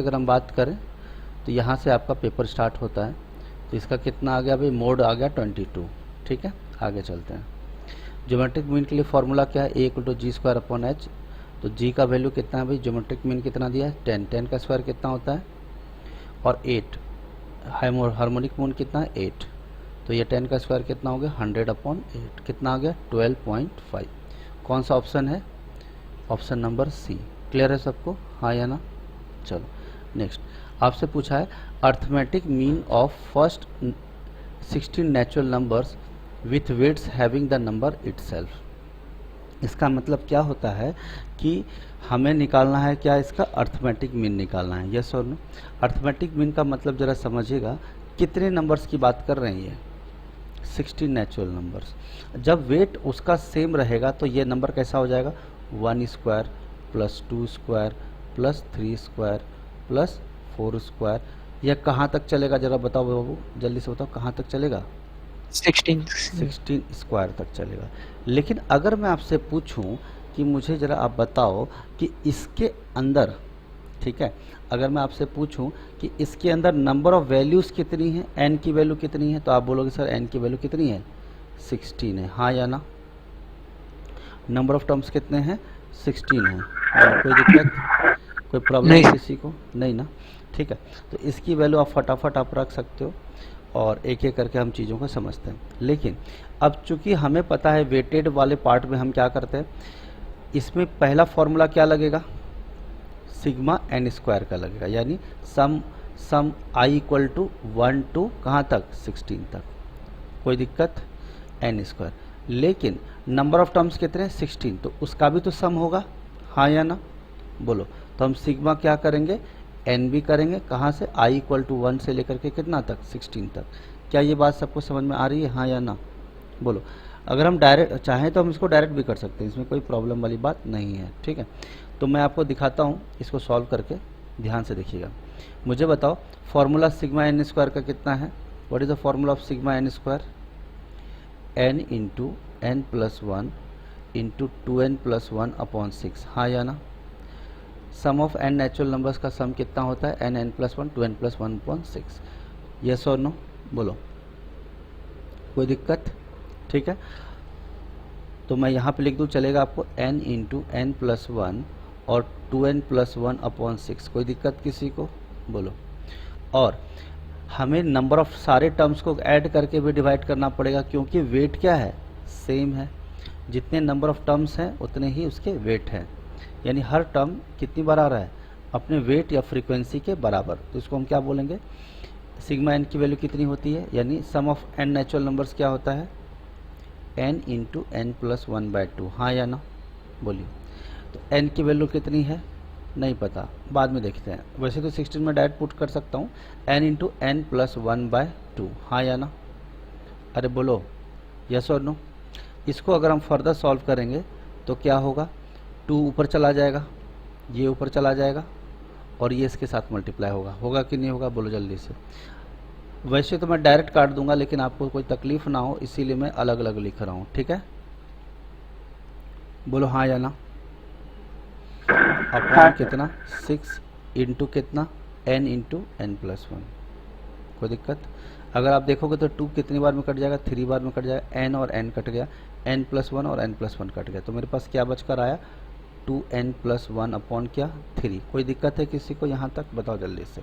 अगर हम बात करें तो यहाँ से आपका पेपर स्टार्ट होता है। तो इसका कितना आ गया भाई, मोड आ गया 22। ठीक है, आगे चलते हैं। ज्योमेट्रिक मीन के लिए फॉर्मूला क्या है, A equal to G square upon H. तो जी का वैल्यू कितना है भाई, ज्योमेट्रिक मीन कितना दिया है 10, 10 का स्क्वायर कितना होता है, और 8 हार्मोनिक मोड कितना है 8। तो ये 10 का स्क्वायर कितना हो गया 100 अपॉन 8, कितना आ गया 12.5। कौन सा ऑप्शन है, ऑप्शन नंबर सी। क्लियर है सबको, हाँ या ना। चलो नेक्स्ट, आपसे पूछा है arithmetic mean of first 16 natural numbers with weights having the number itself. इसका मतलब क्या होता है कि हमें निकालना है क्या, इसका अर्थमेटिक मीन निकालना है, यस और नो। अर्थमेटिक मीन का मतलब जरा समझिएगा, कितने नंबर्स की बात कर रहे हैं ये 16 नेचुरल नंबर्स। जब वेट उसका सेम रहेगा तो ये नंबर कैसा हो जाएगा 1 square plus 2 square plus 3 square plus 4 square. यह कहाँ तक चलेगा जरा बताओ बाबू, जल्दी से बताओ कहाँ तक चलेगा, 16 स्क्वायर तक चलेगा। लेकिन अगर मैं आपसे पूछूं कि मुझे ज़रा आप बताओ कि इसके अंदर, ठीक है, अगर मैं आपसे पूछूं कि इसके अंदर नंबर ऑफ़ वैल्यूज़ कितनी है, n की वैल्यू कितनी है, तो आप बोलोगे सर n की वैल्यू कितनी है 16 है, हाँ या ना। नंबर ऑफ टर्म्स कितने हैं 16 हैं। कोई दिक्कत, कोई प्रॉब्लम किसी को नहीं ना, ठीक है। तो इसकी वैल्यू आप फटाफट आप रख सकते हो और एक एक करके हम चीज़ों को समझते हैं। लेकिन अब चूंकि हमें पता है वेटेड वाले पार्ट में हम क्या करते हैं, इसमें पहला फॉर्मूला क्या लगेगा, सिग्मा एन स्क्वायर का लगेगा, यानी सम आई इक्वल टू 1 टू कहाँ तक 16 तक। कोई दिक्कत, एन स्क्वायर। लेकिन नंबर ऑफ टर्म्स कितने 16, तो उसका भी तो सम होगा, हाँ या ना बोलो। तो हम सिग्मा क्या करेंगे एन भी करेंगे, कहाँ से आई इक्वल टू 1 से लेकर के कितना तक 16 तक। क्या ये बात सबको समझ में आ रही है, हाँ या ना बोलो। अगर हम डायरेक्ट चाहें तो हम इसको डायरेक्ट भी कर सकते हैं, इसमें कोई प्रॉब्लम वाली बात नहीं है, ठीक है। तो मैं आपको दिखाता हूँ इसको सॉल्व करके, ध्यान से देखिएगा। मुझे बताओ फॉर्मूला सिग्मा एन स्क्वायर का कितना है, what is the formula of sigma n square, n into n plus 1 into 2n plus 1 upon 6, हाँ या ना। Sum of n natural numbers का सम कितना होता है n plus 1 2n plus 1 upon 6, yes और नो बोलो। कोई दिक्कत, ठीक है। तो मैं यहाँ पे लिख दूँ चलेगा आपको n इंटू एन प्लस 1 और 2n प्लस 1 अपॉन 6, कोई दिक्कत किसी को बोलो। और हमें नंबर ऑफ सारे टर्म्स को ऐड करके भी डिवाइड करना पड़ेगा, क्योंकि वेट क्या है सेम है, जितने नंबर ऑफ टर्म्स हैं उतने ही उसके वेट हैं, यानी हर टर्म कितनी बार आ रहा है अपने वेट या फ्रीक्वेंसी के बराबर। तो इसको हम क्या बोलेंगे, सिग्मा एन की वैल्यू कितनी होती है, यानी सम ऑफ एन नेचुरल नंबर्स क्या होता है एन इंटू एन प्लस 1/2, हाँ या ना बोलिए। तो एन की वैल्यू कितनी है नहीं पता, बाद में देखते हैं। वैसे तो 16 में डायरेक्ट पुट कर सकता हूँ, एन इंटू एन प्लस 1/2, हाँ या ना, अरे बोलो यस और नो। इसको अगर हम फर्दर सॉल्व करेंगे तो क्या होगा, 2 ऊपर चला जाएगा, ये ऊपर चला जाएगा और ये इसके साथ मल्टीप्लाई होगा कि नहीं होगा बोलो जल्दी से। वैसे तो मैं डायरेक्ट काट दूंगा, लेकिन आपको कोई तकलीफ ना हो इसीलिए मैं अलग अलग लिख रहा हूँ, ठीक है। बोलो हाँ या ना। अपॉन कितना 6 इंटू कितना n इंटू एन प्लस 1, कोई दिक्कत। अगर आप देखोगे तो 2 कितनी बार में कट जाएगा 3 बार में कट जाएगा, n और n कट गया, n प्लस 1 और n प्लस 1 कट गया, तो मेरे पास क्या बचकर आया 2n प्लस 1 अपॉन क्या 3। कोई दिक्कत है किसी को यहाँ तक बताओ जल्दी से,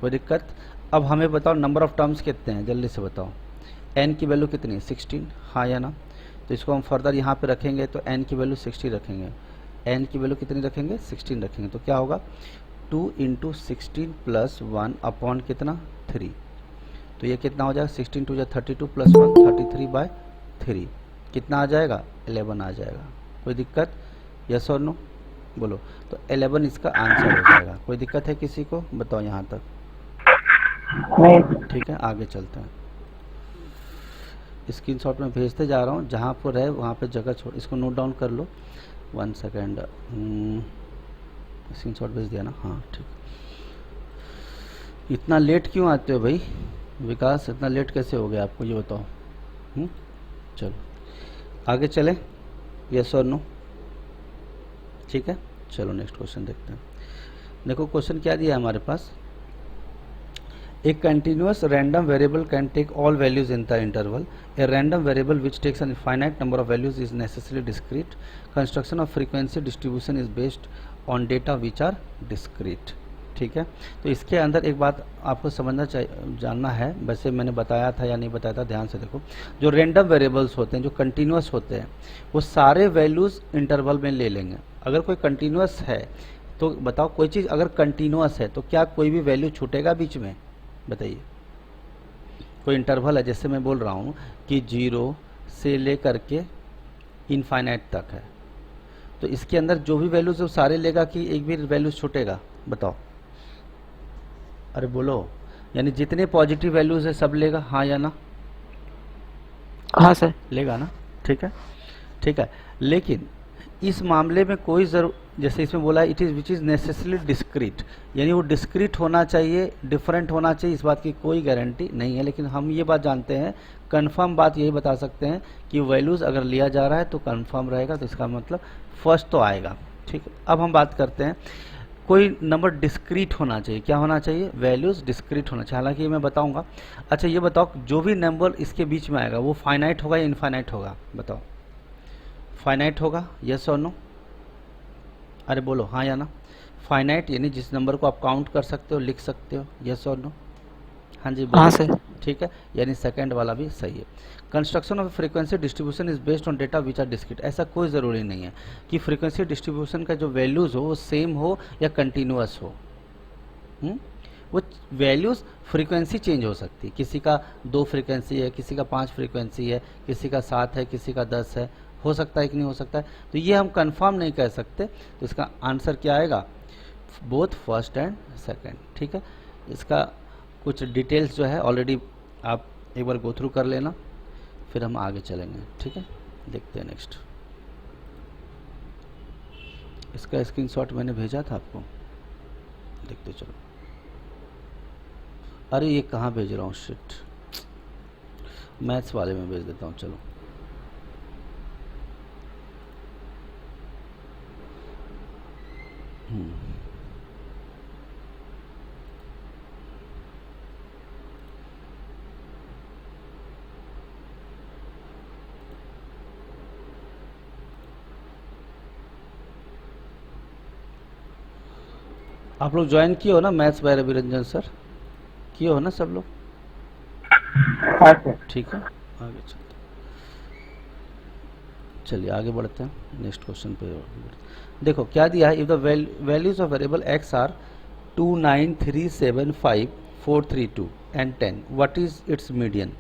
कोई दिक्कत। अब हमें बताओ नंबर ऑफ टर्म्स कितने हैं जल्दी से बताओ, n की वैल्यू कितनी है 16, हाँ या ना। तो इसको हम फर्दर यहाँ पे रखेंगे तो n की वैल्यू 60 रखेंगे, n की वैल्यू कितनी रखेंगे 16 रखेंगे, तो क्या होगा 2 इंटू 16 प्लस 1 अपॉन कितना 3। तो ये कितना हो जाएगा 16 2 32 प्लस 1 33/3, कितना आ जाएगा 11 आ जाएगा। कोई दिक्कत यस और नो बोलो। तो 11 इसका आंसर हो जाएगा। कोई दिक्कत है किसी को बताओ यहाँ तक नहीं, ठीक है आगे चलते हैं। स्क्रीनशॉट में भेजते जा रहा हूँ, जहाँ पर है वहाँ पे जगह छोड़, इसको नोट डाउन कर लो 1 सेकेंड। स्क्रीनशॉट भेज दिया ना, हाँ ठीक। इतना लेट क्यों आते हो भाई विकास, इतना लेट कैसे हो गया आपको ये बताओ। चलो आगे चलें, यस और नो, ठीक है। चलो नेक्स्ट क्वेश्चन देखते हैं। देखो क्वेश्चन क्या दिया है हमारे पास, A continuous random variable can take all values in the interval. A random variable which takes an infinite number of values is necessarily discrete. Construction of frequency distribution is based on data which are discrete. ठीक है, तो इसके अंदर एक बात आपको समझना चाहिए, जानना है, वैसे मैंने बताया था या नहीं बताया था, ध्यान से देखो। जो रैंडम वेरिएबल्स होते हैं, जो कंटिन्यूस होते हैं, वो सारे वैल्यूज़ इंटरवल में ले लेंगे। अगर कोई कंटिन्यूस है तो बताओ, कोई चीज़ अगर कंटिन्यूस है तो क्या कोई भी वैल्यू छूटेगा बीच में? बताइए। कोई इंटरवल है, जैसे मैं बोल रहा हूँ कि 0 से लेकर के इनफाइनाइट तक है, तो इसके अंदर जो भी वैल्यूज वो सारे लेगा कि एक भी वैल्यूज छूटेगा? बताओ, अरे बोलो। यानी जितने पॉजिटिव वैल्यूज है सब लेगा, हाँ या ना? हाँ सर। लेगा ना, ठीक है, ठीक है। लेकिन इस मामले में कोई जैसे इसमें बोला it is which is necessarily discrete, यानी वो डिस्क्रीट होना चाहिए, डिफरेंट होना चाहिए, इस बात की कोई गारंटी नहीं है। लेकिन हम ये बात जानते हैं, कंफर्म बात यही बता सकते हैं कि वैल्यूज़ अगर लिया जा रहा है तो कंफर्म रहेगा, तो इसका मतलब फर्स्ट तो आएगा। ठीक है, अब हम बात करते हैं, कोई नंबर डिस्क्रीट होना चाहिए। क्या होना चाहिए? वैल्यूज़ डिस्क्रीट होना चाहिए। हालांकि ये मैं बताऊंगा। अच्छा ये बताओ, जो भी नंबर इसके बीच में आएगा वो फाइनाइट होगा या इनफाइनाइट होगा? बताओ, फाइनाइट होगा, यस और नो? अरे बोलो हाँ या ना? फाइनाइट यानी जिस नंबर को आप काउंट कर सकते हो, लिख सकते हो, यस और नो? हाँ जी बोलो। हाँ सर। ठीक है, यानी सेकंड वाला भी सही है। Construction of frequency distribution is based on data which are discrete. ऐसा कोई ज़रूरी नहीं है कि फ्रीक्वेंसी डिस्ट्रीब्यूशन का जो वैल्यूज़ हो वो सेम हो या कंटिन्यूअस हो। वो वैल्यूज़ फ्रीक्वेंसी चेंज हो सकती है, किसी का 2 फ्रीक्वेंसी है, किसी का 5 फ्रीक्वेंसी है, किसी का 7 है, किसी का 10 है, हो सकता है कि नहीं हो सकता है, तो ये हम कंफर्म नहीं कह सकते। तो इसका आंसर क्या आएगा? Both first and second. ठीक है, इसका कुछ डिटेल्स जो है ऑलरेडी आप एक बार गो थ्रू कर लेना, फिर हम आगे चलेंगे। ठीक है, देखते हैं नेक्स्ट। इसका स्क्रीनशॉट मैंने भेजा था आपको, देखते चलो। अरे ये कहाँ भेज रहा हूँ, शिट, मैथ्स वाले में भेज देता हूँ, चलो। आप लोग ज्वाइन किए हो ना maths by Ravi Ranjan sir? किए हो ना सब लोग? ठीक है, आगे चलते, चलिए आगे बढ़ते हैं नेक्स्ट क्वेश्चन पे। देखो क्या दिया है, if the values of variable x are 2, 9, 3, 7, 5, 4, 3, 2 and 10, what is its median?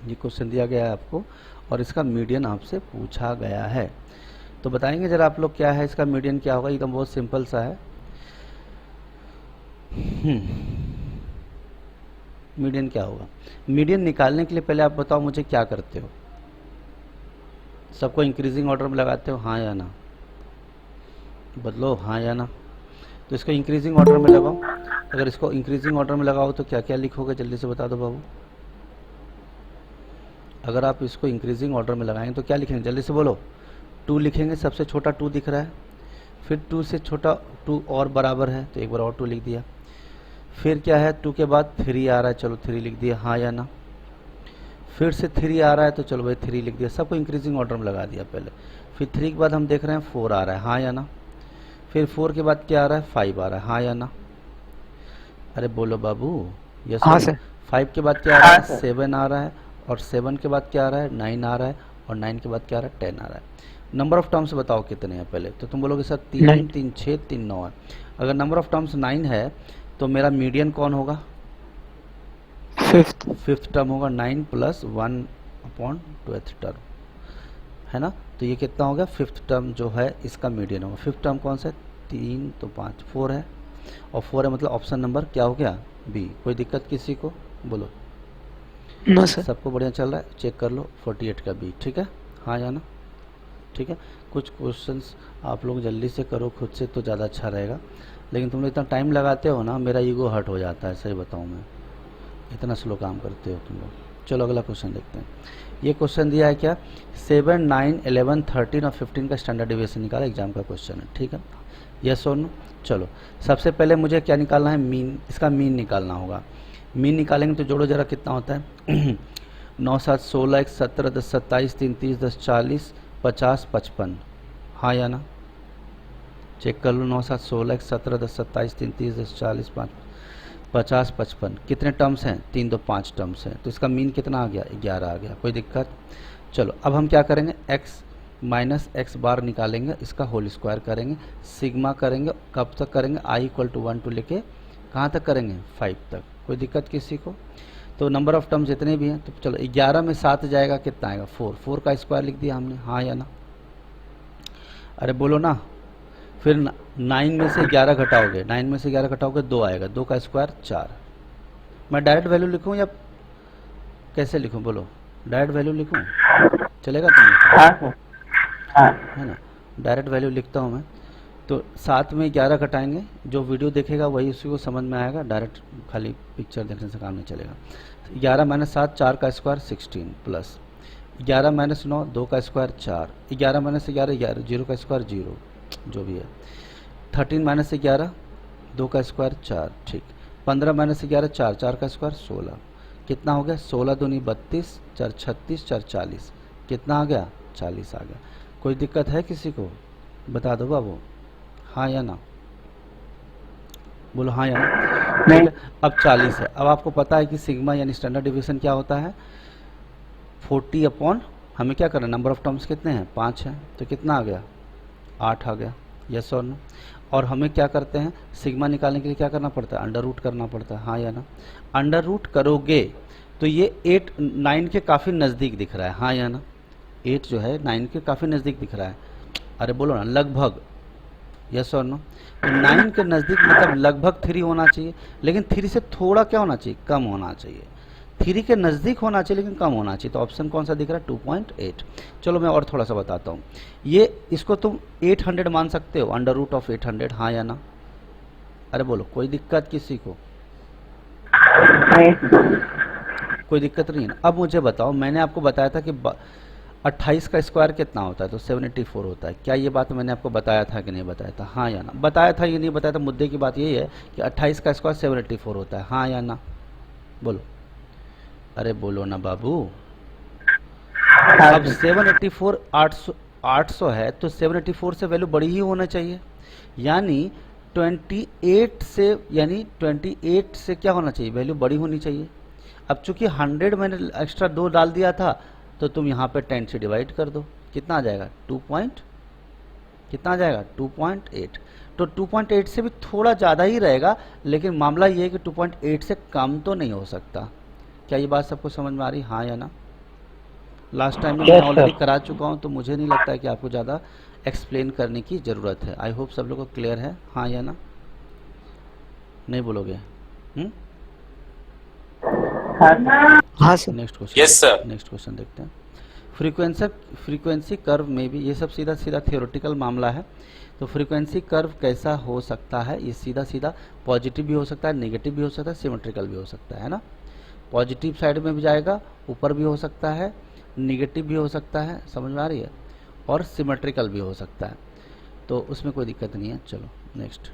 ये क्वेश्चन दिया गया है आपको और इसका मीडियन आपसे पूछा गया है, तो बताएंगे जरा आप लोग क्या है इसका मीडियन क्या होगा? एकदम बहुत सिंपल सा है। मीडियन क्या होगा? मीडियन निकालने के लिए पहले आप बताओ मुझे क्या करते हो? सबको इंक्रीजिंग ऑर्डर में लगाते हो, हाँ या ना? बदलो, हाँ या ना? तो इसको इंक्रीजिंग ऑर्डर में लगाओ। अगर इसको इंक्रीजिंग ऑर्डर में लगाओ तो क्या क्या लिखोगे, जल्दी से बता दो बाबू। अगर आप इसको इंक्रीजिंग ऑर्डर में लगाएंगे तो क्या लिखेंगे, जल्दी से बोलो। 2 लिखेंगे, सबसे छोटा 2 दिख रहा है, फिर 2 से छोटा 2 और बराबर है तो एक बार और 2 लिख दिया, फिर क्या है 2 के बाद 3 आ रहा है, चलो 3 लिख दिया, हाँ या ना? फिर से 3 आ रहा है तो चलो भाई 3 लिख दिया, सबको इंक्रीजिंग ऑर्डर में लगा दिया पहले। फिर 3 के बाद हम देख रहे हैं 4 आ रहा है, हाँ या ना? फिर 4 के बाद क्या आ रहा है, 5 आ रहा है, हाँ या ना? अरे बोलो बाबू, यस हाँ सर। सर। 5 के बाद क्या आ रहा है, 7 आ रहा है, और 7 के बाद क्या आ रहा है, 9 आ रहा है, और 9 के बाद क्या आ रहा है, 10 आ रहा है। नंबर ऑफ टर्म्स बताओ कितने हैं पहले, तो तुम बोलोगे सर 3, 3, 6, 3, 9 है। अगर नंबर ऑफ टर्म्स 9 है तो मेरा मीडियन कौन होगा? फिफ्थ टर्म होगा, 9 + 1/12 टर्म, है ना? तो ये कितना हो गया, फिफ्थ टर्म जो है इसका मीडियन होगा। फिफ्थ टर्म कौन सा है? 3 तो 5, 4 है, और 4 है मतलब ऑप्शन नंबर क्या हो गया, बी। कोई दिक्कत किसी को? बोलो। No sir. सबको बढ़िया चल रहा है, चेक कर लो, 48 का बी। ठीक है, हाँ या ना? ठीक है, कुछ क्वेश्चंस आप लोग जल्दी से करो खुद से तो ज़्यादा अच्छा रहेगा, लेकिन तुम लोग इतना टाइम लगाते हो ना, मेरा ईगो हर्ट हो जाता है, सही बताऊँ मैं, इतना स्लो काम करते हो तुम लोग। चलो अगला क्वेश्चन देखते हैं। ये क्वेश्चन दिया है क्या, 7, 9, 11, 13 और 15 का स्टैंडर्ड डिविएशन निकाला, एग्जाम का क्वेश्चन है, ठीक है, यस और नो। चलो सबसे पहले मुझे क्या निकालना है, मीन, इसका मीन निकालना होगा। मीन निकालेंगे तो जोड़ो जरा कितना होता है 9, 7, 16, 1, 17, 10, 27, 3, 30, 10, 40, 50, 55, हाँ या ना, चेक कर लो। 9, 7, 16, 1, 17, 10, 27, 3, 30, 10, 40, 50, 55, कितने टर्म्स हैं, 3, 2, 5 टर्म्स हैं, तो इसका मीन कितना आ गया, 11 आ गया, कोई दिक्कत। चलो अब हम क्या करेंगे, x माइनस एक्स बार निकालेंगे, इसका होल स्क्वायर करेंगे, सिग्मा करेंगे, कब तक करेंगे, i इक्वल टू 1 टू लेके कहाँ तक करेंगे, 5 तक, कोई दिक्कत किसी को। तो नंबर ऑफ टर्म्स जितने भी हैं, तो चलो 11 में 7 जाएगा, कितना आएगा, 4, 4 का स्क्वायर लिख दिया हमने, हाँ या ना, अरे बोलो ना। फिर 9 में से 11 घटाओगे, 9 में से 11 घटाओगे 2 आएगा, 2 का स्क्वायर 4। मैं डायरेक्ट वैल्यू लिखूं या कैसे लिखूं, बोलो, डायरेक्ट वैल्यू लिखूं, चलेगा तुम्हें, है ना, डायरेक्ट वैल्यू लिखता हूं मैं। तो 7 में 11 घटाएंगे, जो वीडियो देखेगा वही उसी को समझ में आएगा, डायरेक्ट खाली पिक्चर देखने से काम नहीं चलेगा। 11 माइनस 7, 4 का स्क्वायर 16 प्लस 11 माइनस 9, 2 का स्क्वायर 4, 11 माइनस 11, 0 का स्क्वायर 0, जो भी है। 13 माइनस 11, 2 का स्क्वायर 4, ठीक। 15 माइनस 11, 4, 4 का स्क्वायर 16, कितना हो गया, 16 दूनी 32, 4 36, 4 40, कितना आ गया, 40 आ गया। कोई दिक्कत है किसी को, बता दो बाबू, हाँ या ना, बोलो हाँ या ना, ठीक है। अब 40 है, अब आपको पता है कि सिग्मा यानी स्टैंडर्ड डिवीजन क्या होता है, 40 अपॉन, हमें क्या करना है, नंबर ऑफ टर्म्स कितने हैं, 5 हैं, तो कितना आ गया, 8 आ गया, यस और नो। और हमें क्या करते हैं, सिग्मा निकालने के लिए क्या करना पड़ता है, अंडर रूट करना पड़ता है, हाँ या ना। अंडर रूट करोगे तो ये 8 9 के काफ़ी नज़दीक दिख रहा है, हाँ या ना, 8 जो है 9 के काफ़ी नज़दीक दिख रहा है, अरे बोलो ना, लगभग, यस और नो। तो 9 के नज़दीक मतलब लगभग 3 होना चाहिए, लेकिन 3 से थोड़ा क्या होना चाहिए, कम होना चाहिए। 3 के नज़दीक होना चाहिए लेकिन कम होना चाहिए, तो ऑप्शन कौन सा दिख रहा है, 2.8। चलो मैं और थोड़ा सा बताता हूँ, ये इसको तुम 800 मान सकते हो, अंडर रूट ऑफ 800, हाँ या ना, अरे बोलो, कोई दिक्कत किसी को, कोई दिक्कत नहीं है ना। अब मुझे बताओ, मैंने आपको बताया था कि 28 का स्क्वायर कितना होता है, तो 784 होता है, क्या ये बात मैंने आपको बताया था कि नहीं बताया था, हाँ या ना, बताया था ये नहीं बताया था, मुद्दे की बात यही है कि 28 का स्क्वायर 784 होता है, हाँ या ना, बोलो, अरे बोलो ना बाबू। अब 784 800 है, तो 784 से वैल्यू बड़ी ही होना चाहिए, यानी 28 से, यानी 28 से क्या होना चाहिए, वैल्यू बड़ी होनी चाहिए। अब चूंकि 100 मैंने एक्स्ट्रा 2 डाल दिया था, तो तुम यहाँ पे 10 से डिवाइड कर दो, कितना आ जाएगा, कितना आ जाएगा, 2.8। तो 2.8 से भी थोड़ा ज़्यादा ही रहेगा, लेकिन मामला ये है कि 2.8 से कम तो नहीं हो सकता। क्या ये बात सबको समझ में आ रही, हाँ या ना। लास्ट टाइम में मैं ऑलरेडी करा चुका हूँ, तो मुझे नहीं लगता है कि आपको ज़्यादा एक्सप्लेन करने की ज़रूरत है। आई होप सब लोगों को क्लियर है, हाँ या ना, नहीं बोलोगे, हाँ sir, next question, yes sir. Next question देखते हैं। फ्रीक्वेंसी कर्व में भी, ये सब सीधा सीधा थियोरेटिकल मामला है, तो फ्रीक्वेंसी कर्व कैसा हो सकता है, ये सीधा सीधा पॉजिटिव भी हो सकता है, नेगेटिव भी हो सकता है, सिमेट्रिकल भी हो सकता है ना। पॉजिटिव साइड में भी जाएगा, ऊपर भी हो सकता है, निगेटिव भी हो सकता है, समझ में आ रही है, और सिमेट्रिकल भी हो सकता है, तो उसमें कोई दिक्कत नहीं है। चलो नेक्स्ट,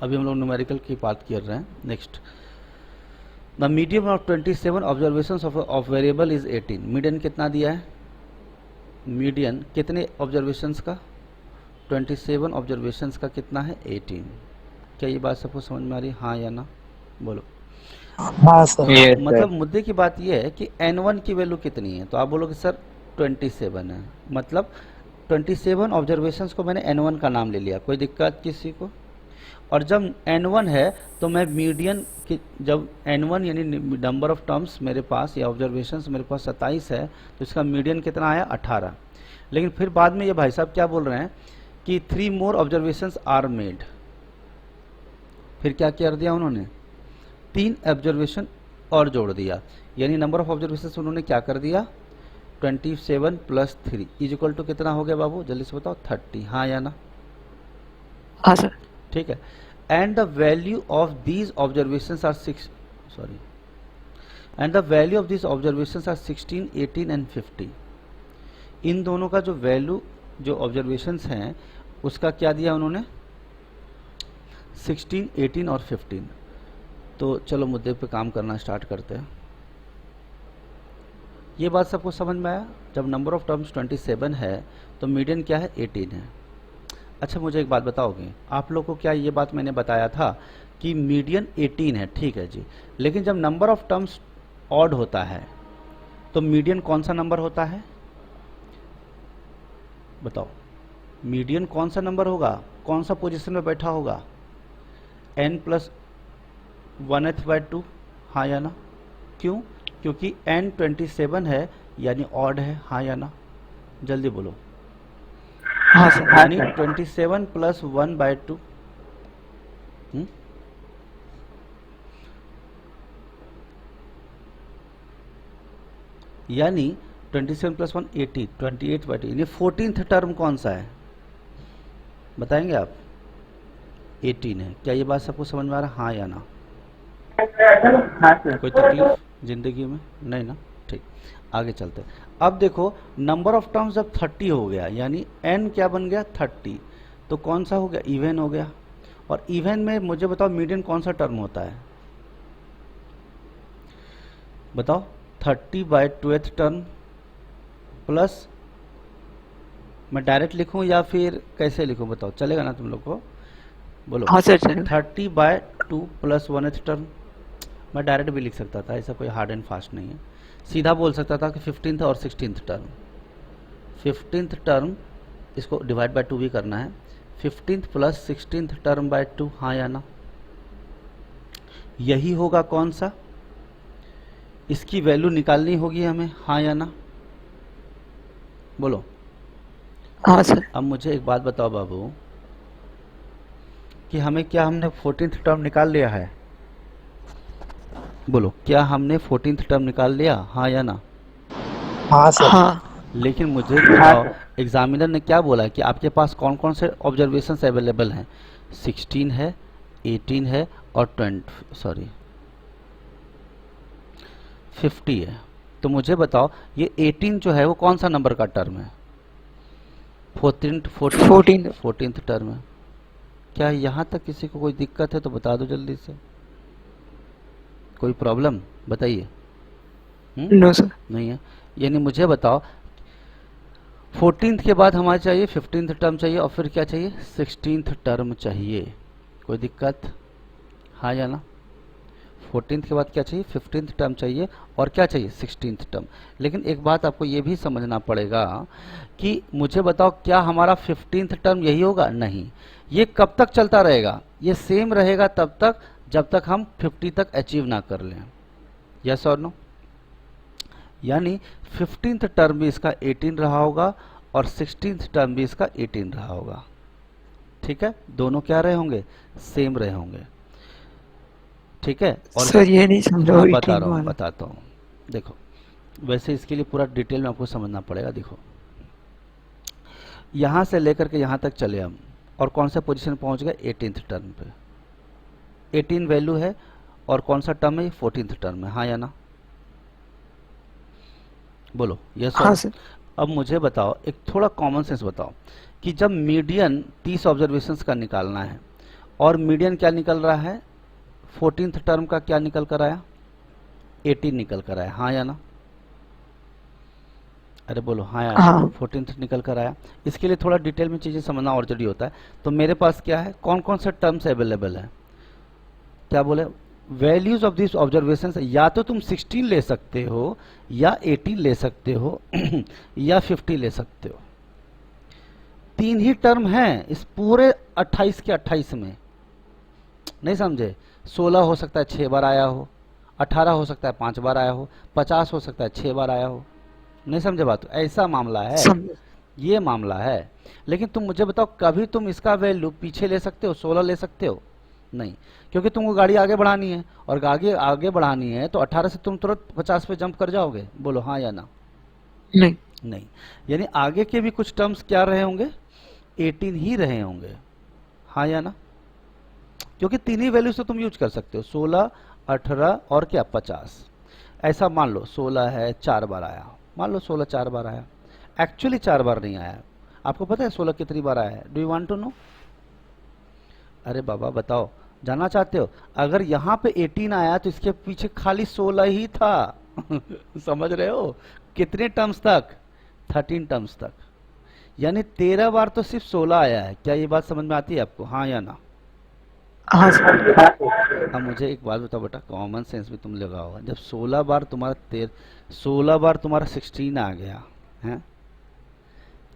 अभी हम लोग न्यूमेरिकल की बात कर रहे हैं। Next, the medium of 27 observations of variable is 18। Median कितना दिया है, मीडियन कितने ऑब्जर्वेशंस का, 27 ऑब्जर्वेशंस का कितना है, 18। क्या ये बात सबको समझ में आ रही है, हाँ या ना, बोलो। हाँ सर, मतलब मुद्दे की बात यह है कि n1 की वैल्यू कितनी है, तो आप बोलोगे सर 27 है, मतलब 27 ऑब्जर्वेशंस को मैंने n1 का नाम ले लिया, कोई दिक्कत किसी को। और जब n1 है तो मैं मीडियन की, जब n1 यानी नंबर ऑफ टर्म्स मेरे पास या ऑब्जर्वेशंस मेरे पास 27 है, तो इसका मीडियन कितना आया, 18। लेकिन फिर बाद में ये भाई साहब क्या बोल रहे हैं कि 3 मोर ऑब्जर्वेशंस आर मेड, फिर क्या कर दिया उन्होंने, 3 ऑब्जर्वेशन और जोड़ दिया, यानी नंबर ऑफ ऑब्जर्वेशन उन्होंने क्या कर दिया, 27 प्लस 3 इज इक्वल टू कितना हो गया बाबू, जल्दी से बताओ, 30, हाँ या ना, हाँ सर, ठीक है। And the value of these observations are 6, sorry, and the value of this observations are 16, 18 and 50। इन दोनों का जो वैल्यू जो ऑब्जर्वेशंस हैं उसका क्या दिया उन्होंने, 16, 18 और 15। तो चलो मुद्दे पे काम करना स्टार्ट करते हैं। ये बात सबको समझ में आया? जब नंबर ऑफ टर्म्स 27 है तो मीडियन क्या है, 18 है। अच्छा मुझे एक बात बताओगे, आप लोग को क्या ये बात मैंने बताया था कि मीडियन 18 है, ठीक है जी, लेकिन जब नंबर ऑफ टर्म्स ऑड होता है तो मीडियन कौन सा नंबर होता है, बताओ? मीडियन कौन सा नंबर होगा, कौन सा पोजीशन में बैठा होगा, n+1/2, हाँ या ना? क्यों? क्योंकि n 27 है यानी ऑड है, हाँ या ना? जल्दी बोलो। हाँ सर। यानी 27 + 1/2। यानी 27 + 1 80, 28/2। यानी 14th टर्म कौन सा है बताएंगे आप? 18 है। क्या ये बात सबको समझ में आ रहा है, हाँ या ना? कोई तकलीफ जिंदगी में नहीं ना? ठीक, आगे चलते हैं। अब देखो नंबर ऑफ टर्म्स जब 30 हो गया यानी n क्या बन गया, 30, तो कौन सा हो गया, इवन हो गया। और इवन में मुझे बताओ मीडियन कौन सा टर्म होता है, बताओ? 30/12th टर्म प्लस, मैं डायरेक्ट लिखूं या फिर कैसे लिखूं बताओ, चलेगा ना तुम लोग को? बोलो। हाँ सर चलो। 30/2 + 1th टर्म। मैं डायरेक्ट भी लिख सकता था, ऐसा कोई हार्ड एंड फास्ट नहीं है। सीधा बोल सकता था कि 15th और 16th टर्म। 15th टर्म इसको डिवाइड बाय 2 भी करना है। 15th + 16th टर्म बाय 2, हाँ या ना? यही होगा कौन सा, इसकी वैल्यू निकालनी होगी हमें, हाँ या ना? बोलो। हाँ सर। अब मुझे एक बात बताओ बाबू कि हमें क्या, हमने 14th टर्म निकाल लिया है? बोलो, क्या हमने 14th टर्म निकाल लिया, हाँ या ना? हाँ सर। हाँ। लेकिन मुझे बताओ एग्जामिनर ने क्या बोला कि आपके पास कौन कौन से ऑब्जर्वेशंस अवेलेबल हैं? 16 है, 18 है और 50 है। तो मुझे बताओ ये 18 जो है वो कौन सा नंबर का टर्म है? 14th टर्म है। क्या यहाँ तक किसी को कोई दिक्कत है तो बता दो जल्दी से, कोई प्रॉब्लम बताइए। No sir. नहीं है। यानी मुझे बताओ 14th के बाद हमारे चाहिए 15th टर्म चाहिए और फिर क्या चाहिए, 16th टर्म चाहिए। कोई दिक्कत, हाँ या ना? 14th के बाद क्या चाहिए, 15th टर्म चाहिए और क्या चाहिए, 16th टर्म। लेकिन एक बात आपको ये भी समझना पड़ेगा कि मुझे बताओ क्या हमारा 15th टर्म यही होगा? नहीं, ये कब तक चलता रहेगा, ये सेम रहेगा तब तक जब तक हम 50 तक अचीव ना कर लें। यस और नो? यानी 15th टर्म भी इसका 18 रहा होगा और 16th टर्म भी इसका 18 रहा होगा। ठीक है, दोनों क्या रहे होंगे, सेम रहे होंगे। ठीक है। और सर ये नहीं समझा। हाँ, बता रहा हूँ, बताता हूँ। देखो वैसे इसके लिए पूरा डिटेल में आपको समझना पड़ेगा। देखो यहाँ से लेकर के यहाँ तक चले हम और कौन सा पोजीशन पहुँच गए, 18th टर्म पे। 18 वैल्यू है और कौन सा टर्म है, 14th टर्म है, हाँ या ना? बोलो यस। हाँ सर। अब मुझे बताओ एक थोड़ा कॉमन सेंस बताओ कि जब मीडियन 30 ऑब्जर्वेशंस का निकालना है और मीडियन क्या निकल रहा है, 14th टर्म का क्या निकल कर आया, 18 निकल कर आया, हाँ या ना? अरे बोलो हाँ यार। हाँ। 14th निकल कर आया। इसके लिए थोड़ा डिटेल में चीज़ें समझना और जरूरी होता है। तो मेरे पास क्या है, कौन कौन से टर्म्स अवेलेबल है, क्या बोले, वैल्यूज ऑफ दिस ऑब्जर्वेशन। या तो तुम 16 ले सकते हो या 18 ले सकते हो या 50 ले सकते हो। 3 ही टर्म हैं इस पूरे 28 के 28 में, नहीं समझे? 16 हो सकता है 6 बार आया हो, 18 हो सकता है 5 बार आया हो, 50 हो सकता है 6 बार आया हो। नहीं समझे बात? ऐसा मामला है, ये मामला है। लेकिन तुम मुझे बताओ कभी तुम इसका वैल्यू पीछे ले सकते हो, 16 ले सकते हो? नहीं, क्योंकि तुमको गाड़ी आगे बढ़ानी है और आगे बढ़ानी है तो 18 से तुम तुरंत 50 पे जंप कर जाओगे। बोलो हाँ या ना? नहीं। नहीं, यानी आगे के भी कुछ टर्म्स क्या रहे होंगे, 18 ही रहे होंगे, हाँ या ना? क्योंकि 3 ही वैल्यूज तो तुम यूज कर सकते हो, 16, 18 और क्या, 50। ऐसा मान लो 16 है 4 बार आया, मान लो 16 4 बार आया, एक्चुअली 4 बार नहीं आया। आपको पता है 16 कितनी बार आया है? Do you want to know? अरे बाबा बताओ, जानना चाहते हो? अगर यहाँ पे 18 आया तो इसके पीछे खाली 16 ही था। समझ रहे हो? कितने टर्म्स तक? 13 टर्म्स तक, यानी 13 बार तो सिर्फ 16 आया है। क्या ये बात समझ में आती है आपको, हाँ या ना? हाँ सर। अब मुझे एक बात बताओ बेटा, कॉमन सेंस भी तुम लगाओ, जब 16 बार तुम्हारा 16 बार तुम्हारा 16 आ गया है,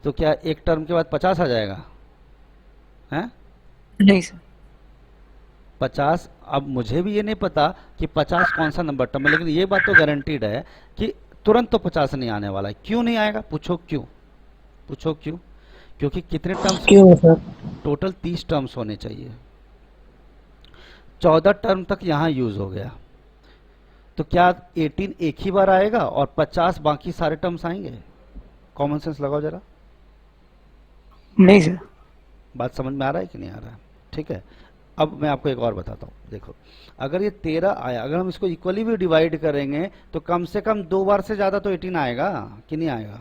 तो क्या एक टर्म के बाद 50 आ जाएगा? हैं? नहीं सर। 50। अब मुझे भी ये नहीं पता कि 50 कौन सा नंबर टर्म है, लेकिन ये बात तो गारंटीड है कि तुरंत तो 50 नहीं आने वाला है। क्यों नहीं आएगा? पूछो क्यों, पूछो क्यों? क्योंकि कितने टर्म्स? क्यों सर? टोटल 30 टर्म्स होने चाहिए, 14 टर्म तक यहाँ यूज हो गया, तो क्या 18 एक ही बार आएगा और 50 बाकी सारे टर्म्स आएंगे? कॉमन सेंस लगाओ जरा। नहीं सर। बात समझ में आ रहा है कि नहीं आ रहा है? ठीक है, अब मैं आपको एक और बताता हूँ। देखो, अगर ये 13 आया, अगर हम इसको इक्वली भी डिवाइड करेंगे तो कम से कम 2 बार से ज्यादा तो 18 आएगा कि नहीं आएगा?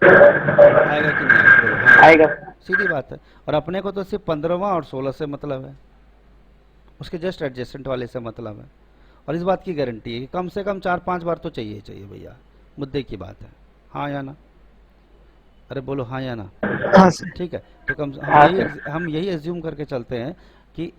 आएगा कि नहीं आएगा? बोलो हाँ। आएगा। सीधी बात है। और अपने को तो सिर्फ 15वां और 16 से मतलब है, उसके जस्ट एडजेसेंट वाले से मतलब है। और इस बात की गारंटी है कि कम से कम 4-5 बार तो चाहिए चाहिए भैया, मुद्दे की बात है। हाँ या ना? अरे बोलो हाँ या ना? हाँ सर। ठीक है, तो कम हम यही एज्यूम करके चलते हैं कि,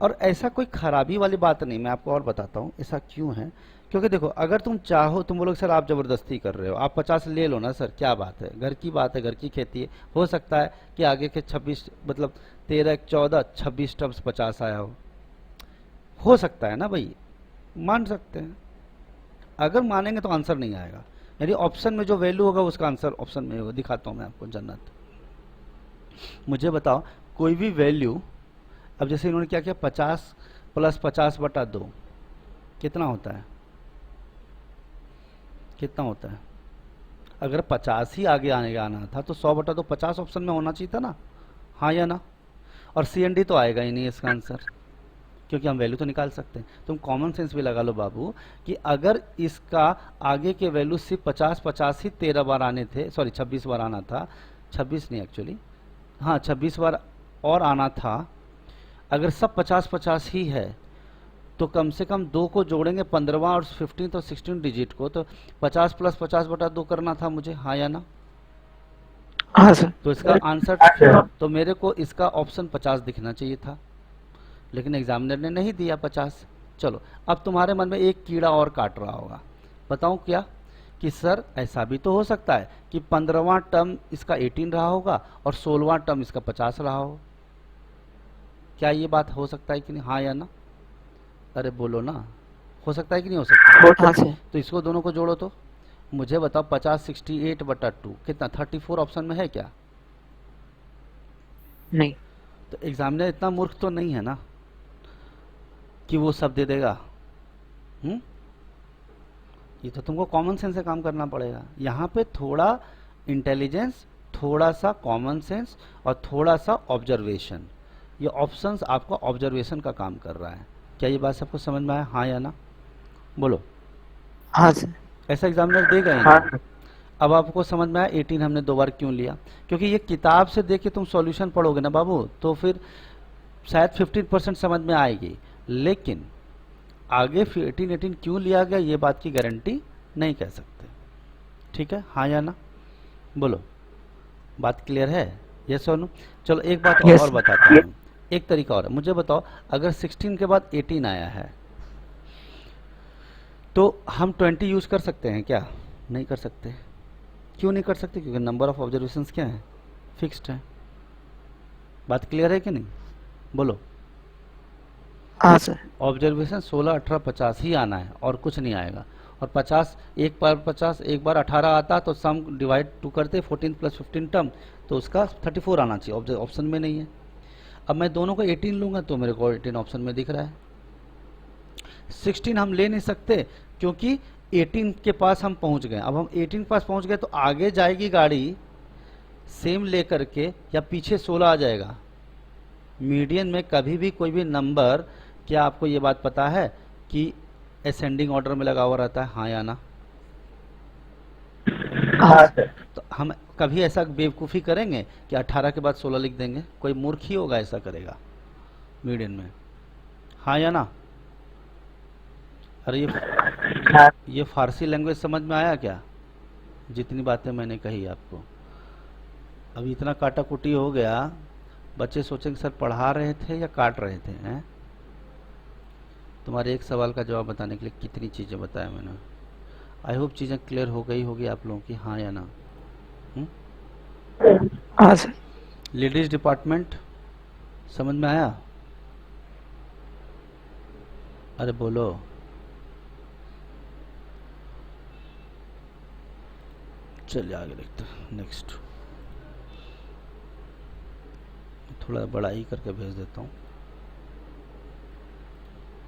और ऐसा कोई खराबी वाली बात नहीं, मैं आपको और बताता हूँ ऐसा क्यों है। क्योंकि देखो, अगर तुम चाहो, तुम बोलोगे सर आप जबरदस्ती कर रहे हो, आप 50 ले लो ना सर, क्या बात है, घर की बात है, घर की खेती है, हो सकता है कि आगे के 26 मतलब 13 14 26 टर्म्स 50 आया हो सकता है ना भाई, मान सकते हैं। अगर मानेंगे तो आंसर नहीं आएगा, यानी ऑप्शन में जो वैल्यू होगा उसका आंसर ऑप्शन में होगा। दिखाता हूँ मैं आपको जन्नत। मुझे बताओ कोई भी वैल्यू, अब जैसे इन्होंने क्या किया, 50 + 50/2 कितना होता है? कितना होता है? अगर 50 ही आगे आना था तो 100/2 50 ऑप्शन में होना चाहिए था ना, हाँ या ना? और सी एन डी तो आएगा ही नहीं इसका आंसर, क्योंकि हम वैल्यू तो निकाल सकते हैं। तुम कॉमन सेंस भी लगा लो बाबू, कि अगर इसका आगे के वैल्यू सिर्फ 50 ही 13 बार आने थे, सॉरी 26 बार आना था, 26 नहीं एक्चुअली, हाँ 26 बार और आना था, अगर सब 50 ही है तो कम से कम 2 को जोड़ेंगे, 15वां और 15 और 16 डिजिट को, तो 50 + 50/2 करना था मुझे, हाँ या ना? हाँ सर। तो इसका आंसर, तो मेरे को इसका ऑप्शन 50 दिखना चाहिए था, लेकिन एग्जामिनर ने नहीं दिया 50। चलो, अब तुम्हारे मन में एक कीड़ा और काट रहा होगा, बताऊं क्या? कि सर ऐसा भी तो हो सकता है कि 15वां टर्म इसका 18 रहा होगा और 16वां टर्म इसका 50 रहा हो। क्या ये बात हो सकता है कि नहीं, हाँ या ना? अरे बोलो ना, हो सकता है कि नहीं हो सकता? हाँ सर। तो इसको दोनों को जोड़ो तो मुझे बताओ, 50 68/2 कितना? 34 ऑप्शन में है क्या? नहीं। तो एग्जामिनर इतना मूर्ख तो नहीं है ना कि वो सब दे देगा। हम्म, ये तो तुमको कॉमन सेंस से काम करना पड़ेगा। यहाँ पे थोड़ा इंटेलिजेंस, थोड़ा सा कॉमन सेंस और थोड़ा सा ऑब्जर्वेशन, ये ऑप्शंस आपका ऑब्जर्वेशन का काम कर रहा है। क्या ये बात सबको समझ में आया, हाँ या ना? बोलो। हाँ सर। ऐसा एग्जामिनर देगा ही नहीं। अब आपको समझ में आया 18 हमने 2 बार क्यों लिया? क्योंकि ये किताब से देख के तुम सॉल्यूशन पढ़ोगे ना बाबू, तो फिर शायद 15% समझ में आएगी, लेकिन आगे फिर 18 क्यों लिया गया ये बात की गारंटी नहीं कह सकते। ठीक है, हाँ या ना? बोलो, बात क्लियर है? यस और नो? चलो एक बात Yes. और बताता हूँ, एक तरीका और है। मुझे बताओ, अगर 16 के बाद 18 आया है तो हम 20 यूज कर सकते हैं क्या? नहीं कर सकते। क्यों नहीं कर सकते? क्योंकि नंबर ऑफ ऑब्जर्वेशंस क्या है, फिक्स्ड है। बात क्लियर है कि नहीं? बोलो। हाँ सर। ऑब्जर्वेशन 16 18 50 ही आना है और कुछ नहीं आएगा। और 50 एक बार 50 एक बार 18 आता तो सम डिवाइड 2 करते, 14 + 15 टर्म, तो उसका 34 आना चाहिए, ऑप्शन में नहीं है। अब मैं दोनों को 18 लूंगा तो मेरे को 18 ऑप्शन में दिख रहा है। 16 हम ले नहीं सकते क्योंकि 18 के पास हम पहुंच गए। अब हम 18 के पास पहुंच गए तो आगे जाएगी गाड़ी सेम लेकर के या पीछे 16 आ जाएगा। मीडियन में कभी भी कोई भी नंबर, क्या आपको ये बात पता है कि असेंडिंग ऑर्डर में लगा हुआ रहता है, हाँ या ना? हाँ सर। तो हम कभी ऐसा बेवकूफ़ी करेंगे कि 18 के बाद 16 लिख देंगे? कोई मूर्ख ही होगा ऐसा करेगा मीडियन में, हाँ या ना? अरे ये फारसी लैंग्वेज समझ में आया क्या? जितनी बातें मैंने कही आपको, अभी इतना काटा कुटी हो गया, बच्चे सोचेंगे सर पढ़ा रहे थे या काट रहे थे हैं? तुम्हारे एक सवाल का जवाब बताने के लिए कितनी चीज़ें बताया मैंने। आई होप चीज़ें क्लियर हो गई होगी आप लोगों की, हाँ या ना? हाँ सर। लेडीज डिपार्टमेंट समझ में आया? अरे बोलो। चलिए आगे देखते हैं, नेक्स्ट। थोड़ा बड़ा ही करके भेज देता हूँ।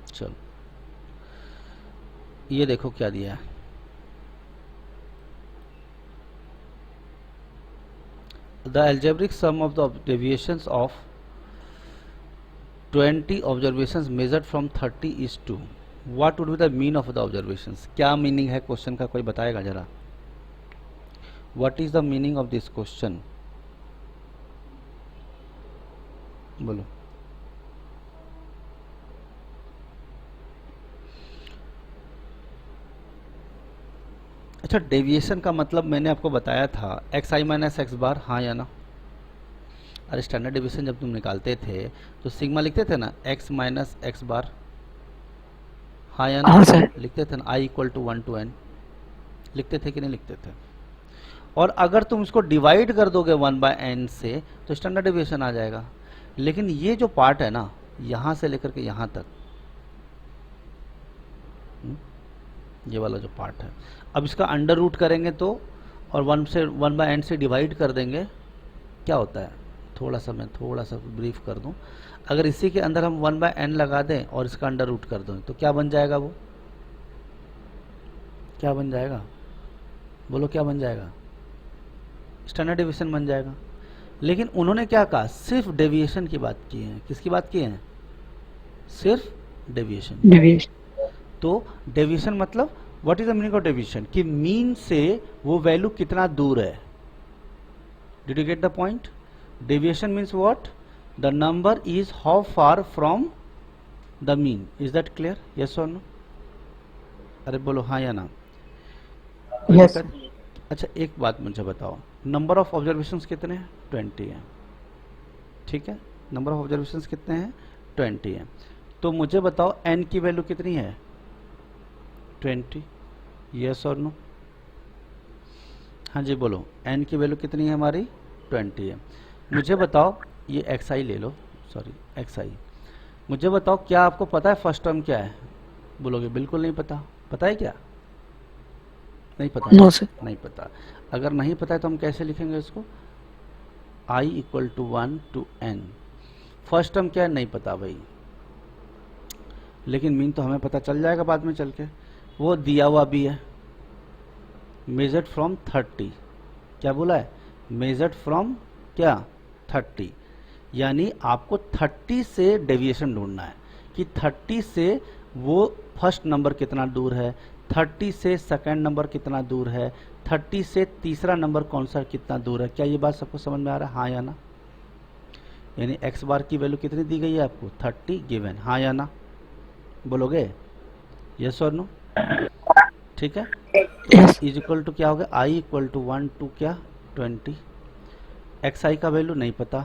चलो ये देखो क्या दिया है, the algebraic sum of the deviations of 20 observations measured from 30 is 2. What would be the mean of the observations? क्या मीनिंग है क्वेश्चन का, कोई बताएगा जरा? What is the meaning of this question? बोलो। अच्छा, डेविएशन का मतलब मैंने आपको बताया था एक्स आई माइनस एक्स बार, हाँ या ना? अरे स्टैंडर्ड डेविएशन जब तुम निकालते थे तो सिग्मा लिखते थे ना, एक्स माइनस एक्स बार, हाँ या ना? हाँ सर। लिखते थे ना, आई इक्वल टू 1 to n, लिखते थे कि नहीं लिखते थे? और अगर तुम इसको डिवाइड कर दोगे 1/n से तो स्टैंडर्ड डेविएशन आ जाएगा। लेकिन ये जो पार्ट है ना, यहाँ से लेकर के यहाँ तक, ये वाला जो पार्ट है, अब इसका अंडर रूट करेंगे तो, और 1/n से डिवाइड कर देंगे, क्या होता है? मैं थोड़ा सा ब्रीफ कर दूं। अगर इसी के अंदर हम 1/n लगा दें और इसका अंडर रूट कर दें तो क्या बन जाएगा? वो क्या बन जाएगा? बोलो क्या बन जाएगा? स्टैंडर्ड डेविएशन बन जाएगा। लेकिन उन्होंने क्या कहा? सिर्फ डेविएशन की बात की है। किसकी बात की है? सिर्फ डेविएशन। डेविएशन। तो डेविएशन मतलब what is the meaning of deviation? कि मीन से वो वैल्यू कितना दूर है। Did you get the point? Deviation means what? The number is how far from the mean. Is that clear? Yes और no? अरे बोलो हाँ या ना? यस। अच्छा एक बात मुझे बताओ, नंबर ऑफ ऑब्जर्वेशंस कितने हैं? 20 हैं, ठीक है? नंबर ऑफ ऑब्जर्वेशंस कितने हैं? 20 हैं। तो मुझे बताओ n की वैल्यू कितनी है? 20। यस और नो? हाँ जी बोलो, n की वैल्यू कितनी है हमारी? 20 है। मुझे बताओ, ये xi ले लो, सॉरी xi, मुझे बताओ क्या आपको पता है फर्स्ट टर्म क्या है? बोलोगे बिल्कुल नहीं पता। पता है क्या? नहीं पता? No sir. नहीं पता। अगर नहीं पता है तो हम कैसे लिखेंगे इसको? i equal to 1 to n। First term क्या है? नहीं पता भाई, लेकिन मीन तो हमें पता चल जाएगा बाद में चल के। वो दिया हुआ भी है, मेजर्ड फ्रॉम 30। क्या बोला है? मेजर्ड फ्रॉम क्या? 30। यानी आपको 30 से डेविएशन ढूंढना है कि 30 से वो फर्स्ट नंबर कितना दूर है, 30 से सेकंड नंबर कितना दूर है, 30 से तीसरा नंबर कौन सा कितना दूर है। क्या ये बात सबको समझ में आ रहा है? हाँ या ना? यानी एक्स बार की वैल्यू कितनी दी गई है आपको? 30 गिवन, हाँ या ना? बोलोगे यस और नो? ठीक है। यस। इज इक्वल टू क्या हो गया? आई इक्वल टू 1 to क्या? 20। एक्स आई का वैल्यू नहीं पता,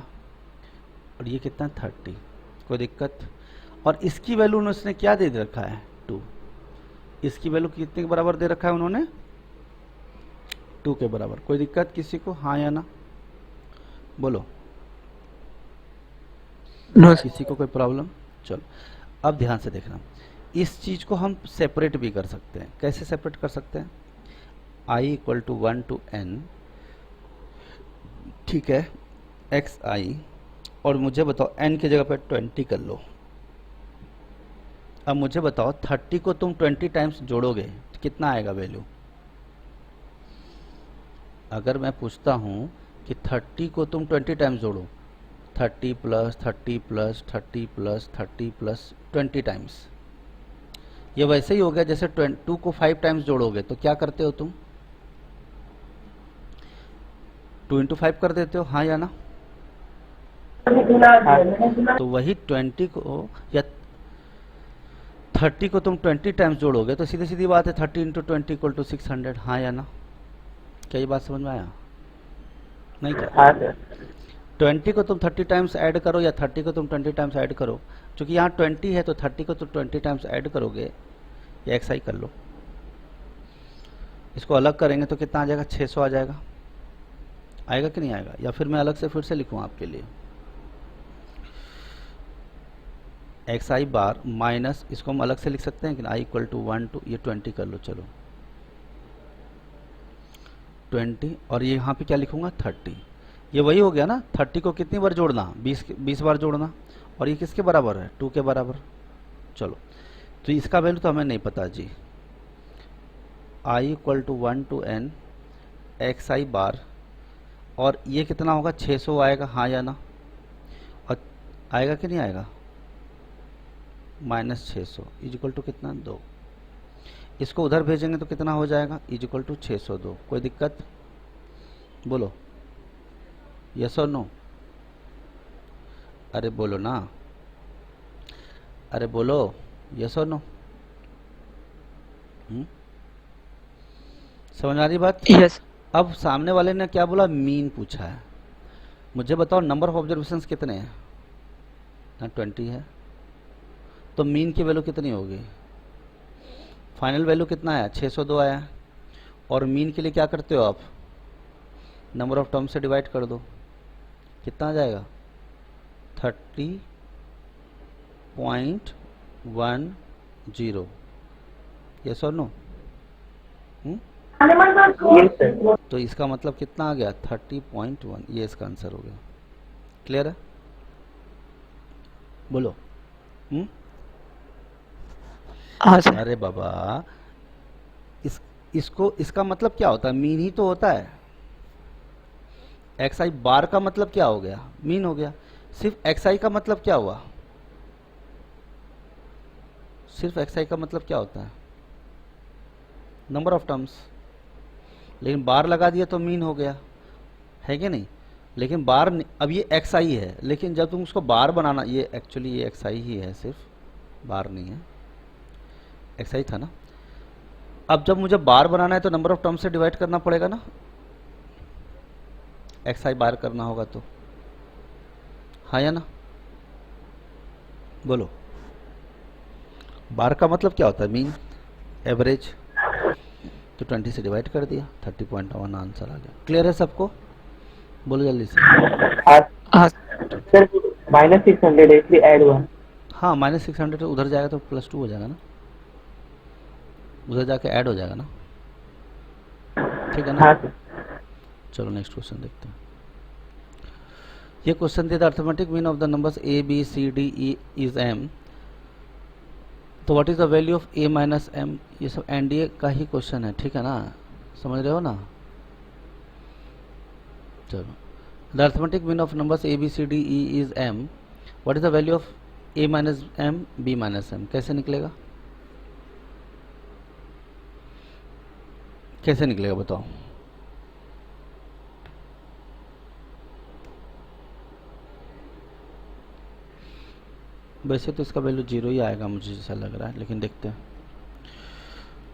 और ये कितना? 30। कोई दिक्कत? और इसकी वैल्यू उसने क्या दे रखा है? 2। इसकी वैल्यू कितने के बराबर दे रखा है उन्होंने? 2 के बराबर। कोई दिक्कत किसी को? हाँ या ना? बोलो। No sir. किसी को कोई प्रॉब्लम? चलो अब ध्यान से देखना, इस चीज को हम सेपरेट भी कर सकते हैं। कैसे सेपरेट कर सकते हैं? i equal to 1 to n, ठीक है, एक्स आई, और मुझे बताओ n की जगह पे 20 कर लो। अब मुझे बताओ 30 को तुम 20 टाइम्स जोड़ोगे तो कितना आएगा वैल्यू? अगर मैं पूछता हूं कि 30 को तुम 20 टाइम्स जोड़ो, 30 plus 30 plus 30 plus 30 plus 20 times, ये वैसे ही हो गया जैसे 2 को 5 टाइम्स जोड़ोगे तो क्या करते हो तुम, 2 इंटू 5 कर देते हो, हाँ या ना। तो वही 20 को या 30 को तुम 20 टाइम्स जोड़ोगे तो सीधी सीधी बात है 30 इंटू 20 इक्वल टू 600, हाँ या ना। क्या ये बात समझ में आया? नहीं क्या? हाँ सर। 20 को तुम 30 टाइम्स ऐड करो या 30 को तुम 20 टाइम्स ऐड करो, क्योंकि यहाँ 20 है तो 30 को तुम 20 टाइम्स ऐड करोगे या एक्स आई कर लो। इसको अलग करेंगे तो कितना आ जाएगा, 600 आ जाएगा। आएगा कि नहीं आएगा? या फिर मैं अलग से फिर से लिखूँ आपके लिए, एक्स आई बार माइनस, इसको हम अलग से लिख सकते हैं कि आई इक्वल टू 1 टू, ये 20 कर लो, चलो 20, और ये यहाँ पे क्या लिखूंगा 30। ये वही हो गया ना, 30 को कितनी बार जोड़ना, 20 बार जोड़ना, और ये किसके बराबर है, 2 के बराबर। चलो तो इसका वैल्यू तो हमें नहीं पता जी। I equal to 1 to n X I bar, और ये कितना होगा, 600 आएगा, हाँ या ना। और आएगा कि नहीं आएगा, माइनस 600 इज इक्वल टू कितना, 2। इसको उधर भेजेंगे तो कितना हो जाएगा, इज इक्वल टू 602। कोई दिक्कत बोलो, यस और नो? अरे बोलो ना, अरे बोलो, यस और नो? समझ आ रही बात? यस। अब सामने वाले ने क्या बोला, मीन पूछा है। मुझे बताओ नंबर ऑफ ऑब्जर्वेशंस कितने हैं ना, 20 है, तो मीन की वैल्यू कितनी होगी, फाइनल वैल्यू कितना आया, 602 आया। और मीन के लिए क्या करते हो आप, नंबर ऑफ टर्म से डिवाइड कर दो, कितना आ जाएगा, 30.10। यस और नो? तो इसका मतलब कितना आ गया, 30.1, ये इसका आंसर हो गया। क्लियर है? बोलो। हाँ सर। अरे बाबा, इसका मतलब क्या होता है, मीन ही तो होता है। एक्स आई बार का मतलब क्या हो गया, मीन हो गया। सिर्फ एक्स आई का मतलब क्या हुआ, सिर्फ एक्स आई का मतलब क्या होता है, नंबर ऑफ टर्म्स। लेकिन बार लगा दिया तो मीन हो गया, है कि नहीं? लेकिन बार अब ये एक्स आई है, लेकिन जब तुम उसको बार बनाना, ये एक्चुअली ये एक्स आई ही है, सिर्फ बार नहीं है, एक्स आई था ना। अब जब मुझे बार बनाना है तो नंबर ऑफ टर्म से डिवाइड करना पड़ेगा ना, एक्स आई बार करना होगा तो, हाँ या ना? बोलो। बार का मतलब क्या होता है, मीन, एवरेज। तो 20 से डिवाइड कर दिया, 30.1 आंसर आ गया। क्लियर है सबको? बोलो जल्दी से। हाँ सर -600 है इसलिए ऐड हुआ। हाँ -600 उधर जाएगा तो +2 हो जाएगा ना, उधर जाके ऐड हो जाएगा ना, ठीक है ना? हाँ सर। चलो नेक्स्ट क्वेश्चन देखते हैं। ये क्वेश्चन दिया था, arithmetic mean of the numbers a b c d e is m, तो what is the value of a minus m। ये सब एनडीए का ही क्वेश्चन है, ठीक है ना, समझ रहे हो ना? चलो, the arithmetic mean of numbers a b c d e is m, what is the value of a minus m b minus m। कैसे निकलेगा, कैसे निकलेगा बताओ? वैसे तो इसका वैल्यू 0 ही आएगा मुझे जैसा लग रहा है, लेकिन देखते हैं।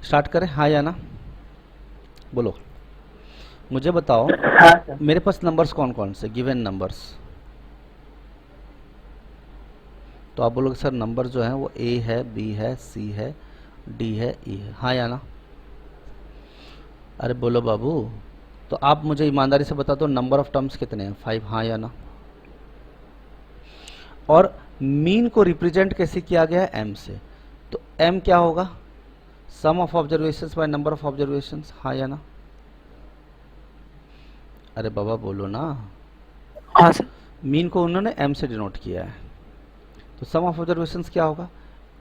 स्टार्ट करें, हाँ या ना? बोलो, मुझे बताओ हाँ सर। मेरे पास नंबर्स कौन कौन से, गिवन नंबर्स। तो आप बोलोगे सर नंबर जो है वो a है, b है, c है, d है, e है, हाँ या ना? अरे बोलो बाबू। तो आप मुझे ईमानदारी से बता दो नंबर ऑफ टर्म्स कितने हैं, 5, हाँ या ना? और मीन को रिप्रेजेंट कैसे किया गया है, m से, तो m क्या होगा, sum of observations by number of observations, हाँ या ना? अरे बाबा बोलो ना। हाँ सर। मीन को उन्होंने m से डिनोट किया है, तो सम ऑफ ऑब्जर्वेशंस क्या होगा,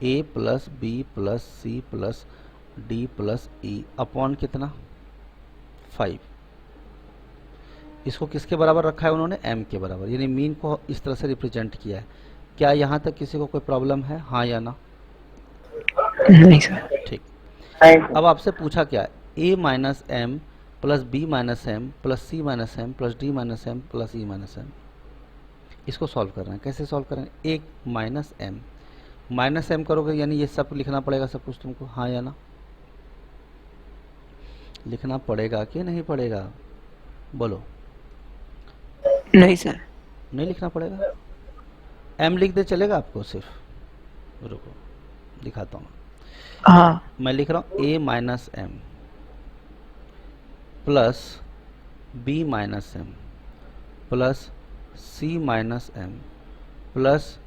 a plus B plus C plus D plus e upon कितना, 5। इसको किसके बराबर रखा है उन्होंने, m के बराबर, यानी मीन को इस तरह से रिप्रेजेंट किया है। क्या यहाँ तक किसी को कोई प्रॉब्लम है, हाँ या ना? नहीं सर। ठीक। नहीं सर। अब आपसे पूछा क्या है, A minus M plus B minus M plus C minus M plus D minus M plus E minus M. इसको सॉल्व कर रहे हैं, कैसे सॉल्व करें? एक माइनस एम करोगे यानी ये सब लिखना पड़ेगा सब कुछ तुमको, हाँ या ना? लिखना पड़ेगा कि नहीं पड़ेगा? बोलो। नहीं सर। नहीं लिखना पड़ेगा? एम लिख दे चलेगा आपको सिर्फ? रुको दिखाता हूँ। हाँ। मैं लिख रहा हूँ A minus M plus B minus M plus C minus M plus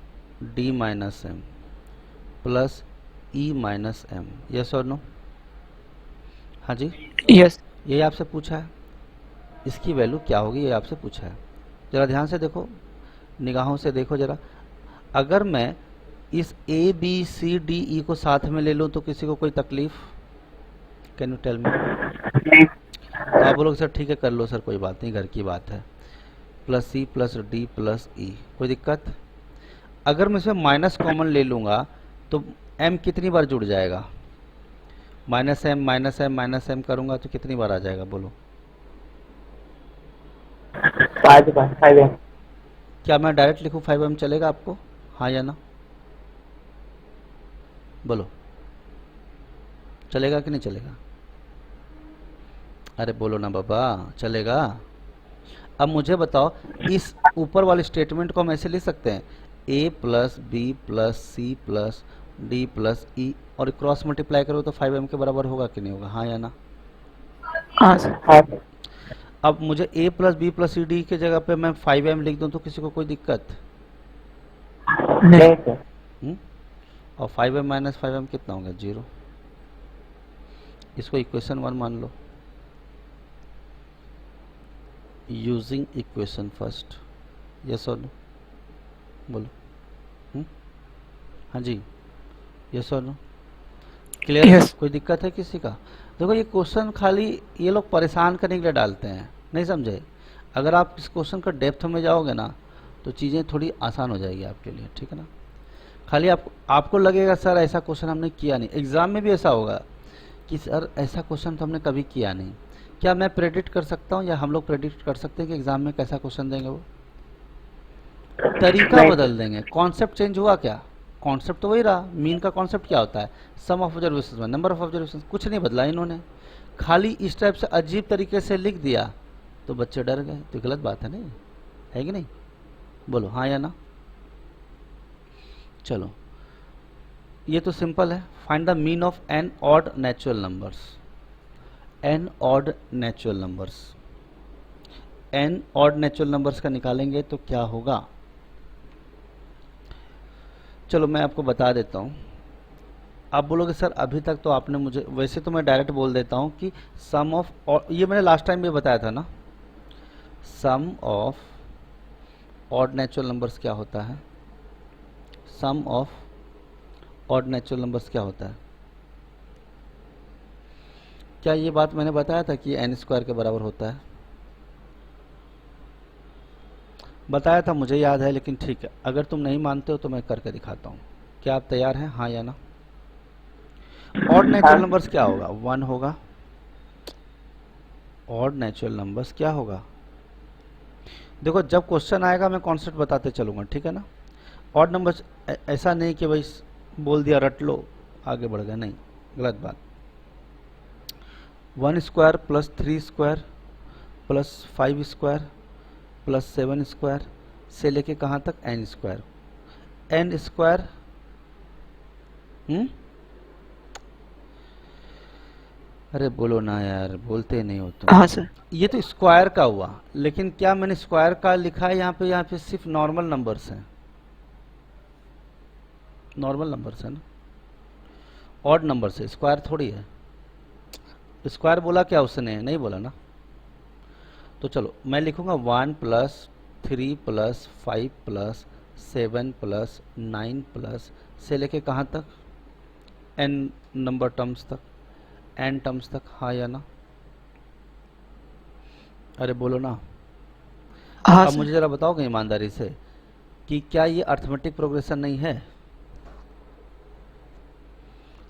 D minus M plus E minus M. Yes और नो? हाँ जी, यस। यही आपसे पूछा है। इसकी वैल्यू क्या होगी ये आपसे पूछा है। ज़रा ध्यान से देखो, निगाहों से देखो ज़रा। अगर मैं इस A B C D E को साथ में ले लूँ तो किसी को कोई तकलीफ? Can you tell me? नहीं। तो आप बोलोगे सर ठीक है कर लो सर, कोई बात नहीं, घर की बात है। प्लस सी प्लस डी प्लस ई, कोई दिक्कत? अगर मैं इसमें माइनस कॉमन ले लूँगा तो एम कितनी बार जुड़ जाएगा? Minus m minus m minus m करूँगा तो कितनी बार आ जाएगा बोलो? 5 बार 5 एम। क्या मैं डायरेक्ट लिखूँ 5m चलेगा आपको, हाँ या ना? बोलो, चलेगा कि नहीं चलेगा? अरे बोलो ना बाबा, चलेगा? अब मुझे बताओ, इस ऊपर वाले स्टेटमेंट को हम ऐसे लिख सकते हैं, a plus B plus C plus D plus E, और क्रॉस मल्टीप्लाई करो तो 5m के बराबर होगा कि नहीं होगा, हाँ या ना? हाँ सर। हाँ सर। अब मुझे a plus B plus c d की जगह पे मैं 5m लिख दूं तो किसी को कोई दिक्कत? नहीं। नहीं सर। और 5m माइनस 5m कितना होगा? 0। इसको इक्वेशन 1 मान लो, यूजिंग इक्वेशन फर्स्ट। यस और नो? बोलो। हाँ जी, यस और नो? क्लियर? Yes. कोई दिक्कत है किसी का? देखो ये क्वेश्चन खाली ये लोग परेशान करने के लिए डालते हैं, नहीं समझे? अगर आप इस क्वेश्चन का डेप्थ में जाओगे ना तो चीज़ें थोड़ी आसान हो जाएगी आपके लिए, ठीक है ना? खाली आपको लगेगा सर ऐसा क्वेश्चन हमने किया नहीं। एग्ज़ाम में भी ऐसा होगा कि सर ऐसा क्वेश्चन तो हमने कभी किया नहीं। क्या मैं प्रेडिक्ट कर सकता हूँ या हम लोग प्रेडिक्ट कर सकते हैं कि एग्ज़ाम में कैसा क्वेश्चन देंगे? वो तरीका नहीं। बदल देंगे, कॉन्सेप्ट चेंज हुआ क्या? कॉन्सेप्ट तो वही रहा। मीन का कॉन्सेप्ट क्या होता है? सम ऑफ ऑब्जर्वेशन में नंबर ऑफ ऑब्जर्वेशन। कुछ नहीं बदला इन्होंने, खाली इस टाइप से अजीब तरीके से लिख दिया तो बच्चे डर गए। तो गलत बात है नहीं, है कि नहीं? बोलो हाँ या ना? चलो ये तो सिंपल है। Find the mean of n odd natural numbers. N odd natural numbers, n odd natural numbers का निकालेंगे तो क्या होगा? चलो मैं आपको बता देता हूँ। आप बोलोगे सर अभी तक तो आपने मुझे, वैसे तो मैं डायरेक्ट बोल देता हूँ कि सम ऑफ, ये मैंने लास्ट टाइम भी बताया था ना, sum of odd natural numbers क्या होता है? सम ऑफ ऑड नेचुरल नंबर्स क्या होता है? क्या ये बात मैंने बताया था कि एन स्क्वायर के बराबर होता है? बताया था, मुझे याद है, लेकिन ठीक है अगर तुम नहीं मानते हो तो मैं करके दिखाता हूँ। क्या आप तैयार हैं, हाँ या ना? ऑड नेचुरल नंबर्स क्या होगा? 1 होगा। ऑड नेचुरल नंबर्स क्या होगा? देखो जब क्वेश्चन आएगा मैं कॉन्सेप्ट बताते चलूँगा, ठीक है ना? ऑड नंबर्स ऐसा नहीं कि भाई बोल दिया रट लो आगे बढ़ गए, नहीं, गलत बात। 1 square plus 3 square plus 5 square plus 7 square से लेके कहाँ तक? N square. एन स्क्वायर अरे बोलो ना यार, बोलते नहीं हो तुम। हाँ सर। ये तो स्क्वायर का हुआ, लेकिन क्या मैंने स्क्वायर का लिखा है यहाँ पे? यहाँ पे सिर्फ नॉर्मल नंबर्स हैं, नॉर्मल नंबर्स है ना, ऑड नंबर्स है, स्क्वायर थोड़ी है। स्क्वायर बोला क्या उसने? नहीं बोला ना। तो चलो मैं लिखूंगा 1 plus 3 plus 5 plus 7 plus 9 plus से लेके कहाँ तक? एन नंबर टर्म्स तक, एन टर्म्स तक, हाँ या ना? अरे बोलो ना। हाँ अब सर। मुझे ज़रा बताओगे ईमानदारी से कि क्या ये अर्थमेटिक प्रोग्रेशन नहीं है?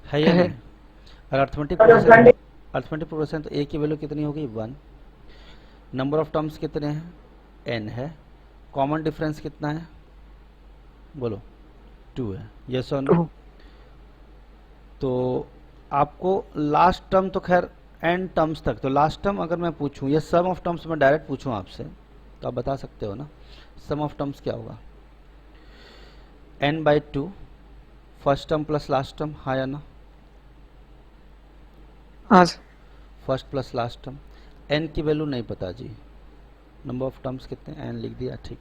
है या है। नहीं? और अर्थमेटिक प्रोग्रेशन तो ए की वैल्यू कितनी होगी 1। नंबर ऑफ टर्म्स कितने हैं n है। कॉमन डिफरेंस कितना है बोलो 2 है। यस और नो? 2 तो आपको लास्ट टर्म तो खैर n टर्म्स तक, तो लास्ट टर्म अगर मैं पूछूं या सम ऑफ टर्म्स मैं डायरेक्ट पूछूं आपसे तो आप बता सकते हो ना सम ऑफ टर्म्स क्या होगा? n/2 first term plus last term, हाँ या ना? हाँ sir. First plus last term. n की वैल्यू नहीं पता जी, नंबर ऑफ टर्म्स कितने n लिख दिया, ठीक।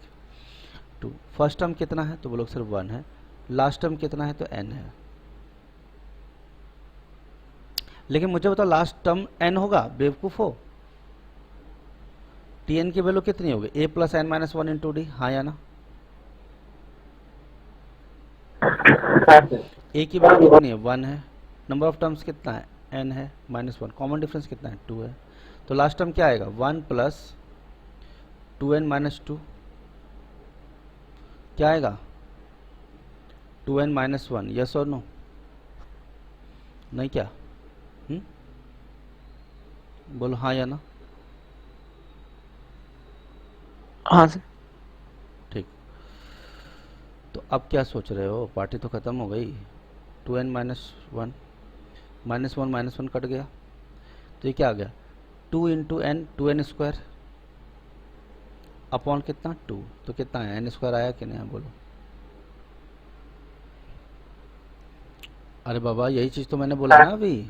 2 फर्स्ट टर्म कितना है तो बोलो सिर्फ 1 है। लास्ट टर्म कितना है तो n है। लेकिन मुझे बताओ लास्ट टर्म n होगा? बेवकूफ हो। tn की वैल्यू कितनी होगी? a plus n minus 1 into D, हाँ या ना? a की वैल्यू कितनी है 1 है। नंबर ऑफ टर्म्स कितना है n है माइनस 1। कॉमन डिफरेंस कितना है 2 है। तो लास्ट टर्म क्या आएगा 1 प्लस 2n माइनस 2, क्या आएगा 2n माइनस 1। यस और नो? नहीं क्या? बोलो हाँ या ना? हाँ सर। ठीक। तो अब क्या सोच रहे हो? पार्टी तो खत्म हो गई। 2n माइनस 1 माइनस 1 कट गया तो ये क्या आ गया 2 into N, 2n square upon कितना 2, तो कितना है n स्क्वायर आया कि नहीं है बोलो? अरे बाबा यही चीज तो मैंने बोला ना अभी।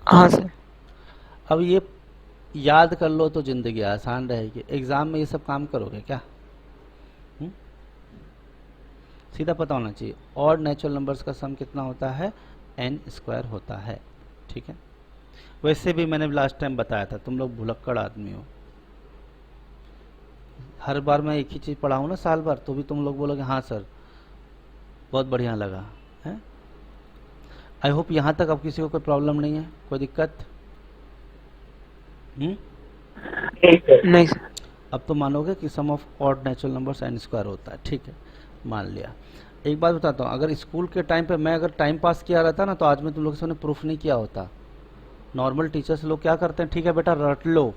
हाँ सर। अब ये याद कर लो तो जिंदगी आसान रहेगी। एग्जाम में ये सब काम करोगे क्या? सीधा पता होना चाहिए। और नेचुरल नंबर्स का सम कितना होता है n स्क्वायर होता है, ठीक है। वैसे भी मैंने लास्ट टाइम बताया था, तुम लोग भुलक्कड़ आदमी हो। हर बार मैं एक ही चीज पढ़ाऊँ ना साल भर तो भी तुम लोग बोलोगे हाँ सर बहुत बढ़िया लगा है। आई होप यहाँ तक अब किसी को कोई प्रॉब्लम नहीं है, कोई दिक्कत? नहीं सर। अब तो मानोगे कि sum of odd natural numbers n square होता है, ठीक है, मान लिया। एक बात बताता हूँ, अगर स्कूल के टाइम पे मैं अगर टाइम पास किया रहता ना तो आज मैं तुम लोगों के सामने प्रूफ नहीं किया होता। नॉर्मल टीचर्स लोग क्या करते हैं, ठीक है बेटा रट लो।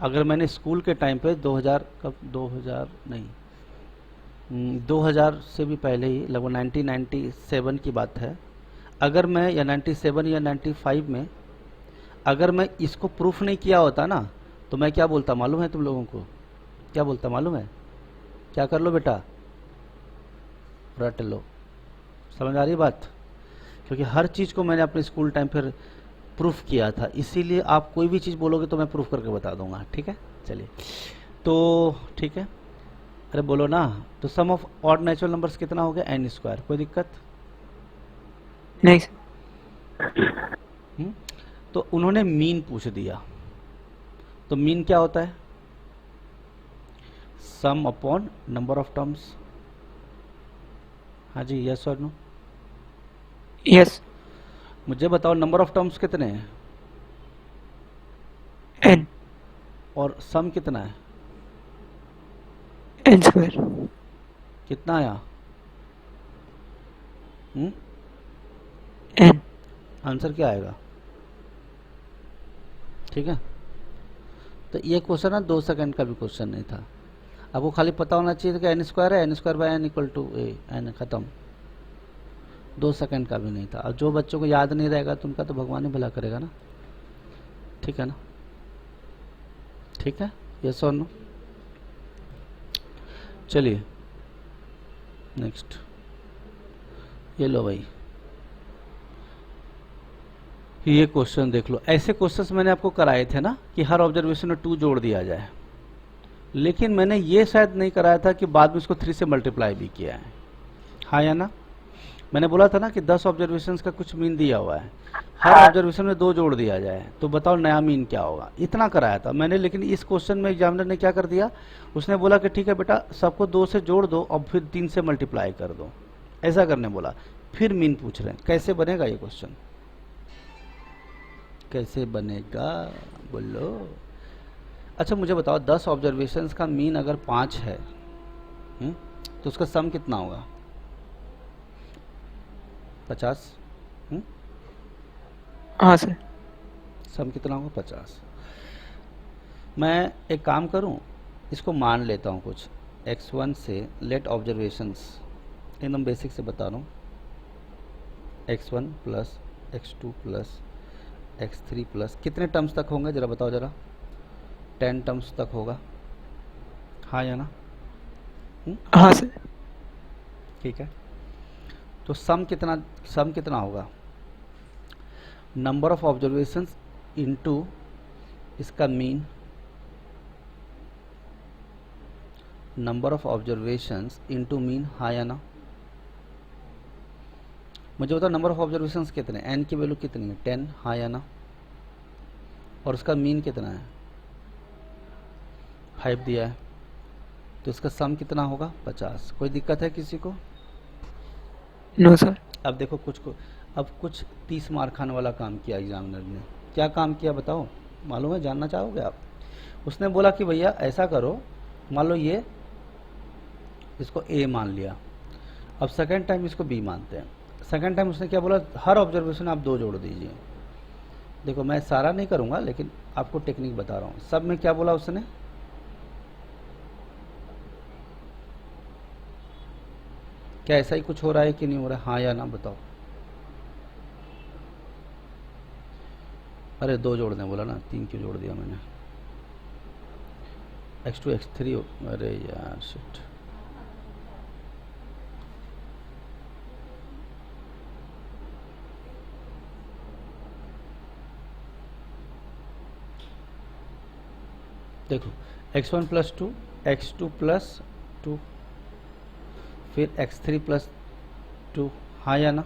अगर मैंने स्कूल के टाइम पे 2000 कब 2000 नहीं 2000 से भी पहले ही लगभग 1997 की बात है, अगर मैं या 97 या 95 में अगर मैं इसको प्रूफ नहीं किया होता ना तो मैं क्या बोलता मालूम है तुम लोगों को? क्या बोलता मालूम है? क्या कर लो बेटा रट लो। समझ आ रही बात? क्योंकि हर चीज़ को मैंने अपने स्कूल टाइम पर प्रूफ किया था, इसीलिए आप कोई भी चीज़ बोलोगे तो मैं प्रूफ करके बता दूंगा, ठीक है। चलिए तो ठीक है, अरे बोलो ना। तो सम ऑफ ऑड नेचुरल नंबर्स कितना हो गया n स्क्वायर, कोई दिक्कत? नहीं सर। तो उन्होंने मीन पूछ दिया, तो मीन क्या होता है? सम अपॉन नंबर ऑफ टर्म्स। हाँ जी, यस और नो? यस। मुझे बताओ नंबर ऑफ टर्म्स कितने हैं n और सम कितना है? n square. कितना आया? n। आंसर क्या आएगा? ठीक है, तो ये क्वेश्चन ना 2 सेकंड का भी क्वेश्चन नहीं था। आपको खाली पता होना चाहिए कि n स्क्वायर है, n square by n equal to a, n खत्म। 2 सेकंड का भी नहीं था। और जो बच्चों को याद नहीं रहेगा तो उनका तो भगवान ही भला करेगा ना, ठीक है ना? ठीक है, यस और नो? चलिए नेक्स्ट, ये लो भाई, ये क्वेश्चन देख लो। ऐसे क्वेश्चंस मैंने आपको कराए थे ना कि हर ऑब्जर्वेशन में 2 जोड़ दिया जाए, लेकिन मैंने ये शायद नहीं कराया था कि बाद में इसको 3 से मल्टीप्लाई भी किया है, हाँ या ना? मैंने बोला था ना कि 10 ऑब्जर्वेशंस का कुछ मीन दिया हुआ है, हर ऑब्जर्वेशन में 2 जोड़ दिया जाए, तो बताओ नया मीन क्या होगा। इतना कराया था मैंने, लेकिन इस क्वेश्चन में एग्जामिनर ने क्या कर दिया, उसने बोला कि ठीक है बेटा सबको 2 से जोड़ दो और फिर 3 से मल्टीप्लाई कर दो, ऐसा करने बोला। फिर मीन पूछ रहे हैं, कैसे बनेगा ये क्वेश्चन? कैसे बनेगा बोलो? अच्छा मुझे बताओ 10 ऑब्जर्वेशंस का मीन अगर 5 है तो उसका सम कितना होगा? 50। हाँ सर। सम कितना होगा 50। मैं एक काम करूं, इसको मान लेता हूं कुछ x1 से लेट ऑब्जर्वेशंस, एकदम बेसिक से बता रहा हूँ, x1 plus x2 plus x3 plus कितने टर्म्स तक होंगे ज़रा बताओ ज़रा, 10 टर्म्स तक होगा, हाँ या ना? हाँ सर। ठीक है, तो सम कितना होगा, नंबर ऑफ ऑब्जर्वेशंस इनटू इसका mean, number of observations into mean, हाँ या ना? मुझे बताओ नंबर ऑफ ऑब्जर्वेशंस कितने, एन की वैल्यू कितनी है 10, हाँ या ना? और उसका मीन कितना है 5 दिया है, तो इसका सम कितना होगा 50। कोई दिक्कत है किसी को? No sir. अब देखो अब कुछ 30 मार्क खाने वाला काम किया एग्जामिनर ने। क्या काम किया बताओ, मालूम है, जानना चाहोगे आप? उसने बोला कि भैया ऐसा करो, मान लो ये इसको ए मान लिया, अब सेकंड टाइम इसको बी मानते हैं। सेकंड टाइम उसने क्या बोला, हर ऑब्जर्वेशन आप 2 जोड़ दीजिए। देखो मैं सारा नहीं करूंगा लेकिन आपको टेक्निक बता रहा हूँ। सब में क्या बोला उसने, क्या ऐसा ही कुछ हो रहा है कि नहीं हो रहा है, हाँ या ना बताओ? अरे 2 जोड़ने बोला ना, 3 क्यों जोड़ दिया मैंने, x2 x3, अरे यार शिट। देखो x1 प्लस 2, x2 प्लस 2, फिर x3 प्लस 2, हाँ या ना?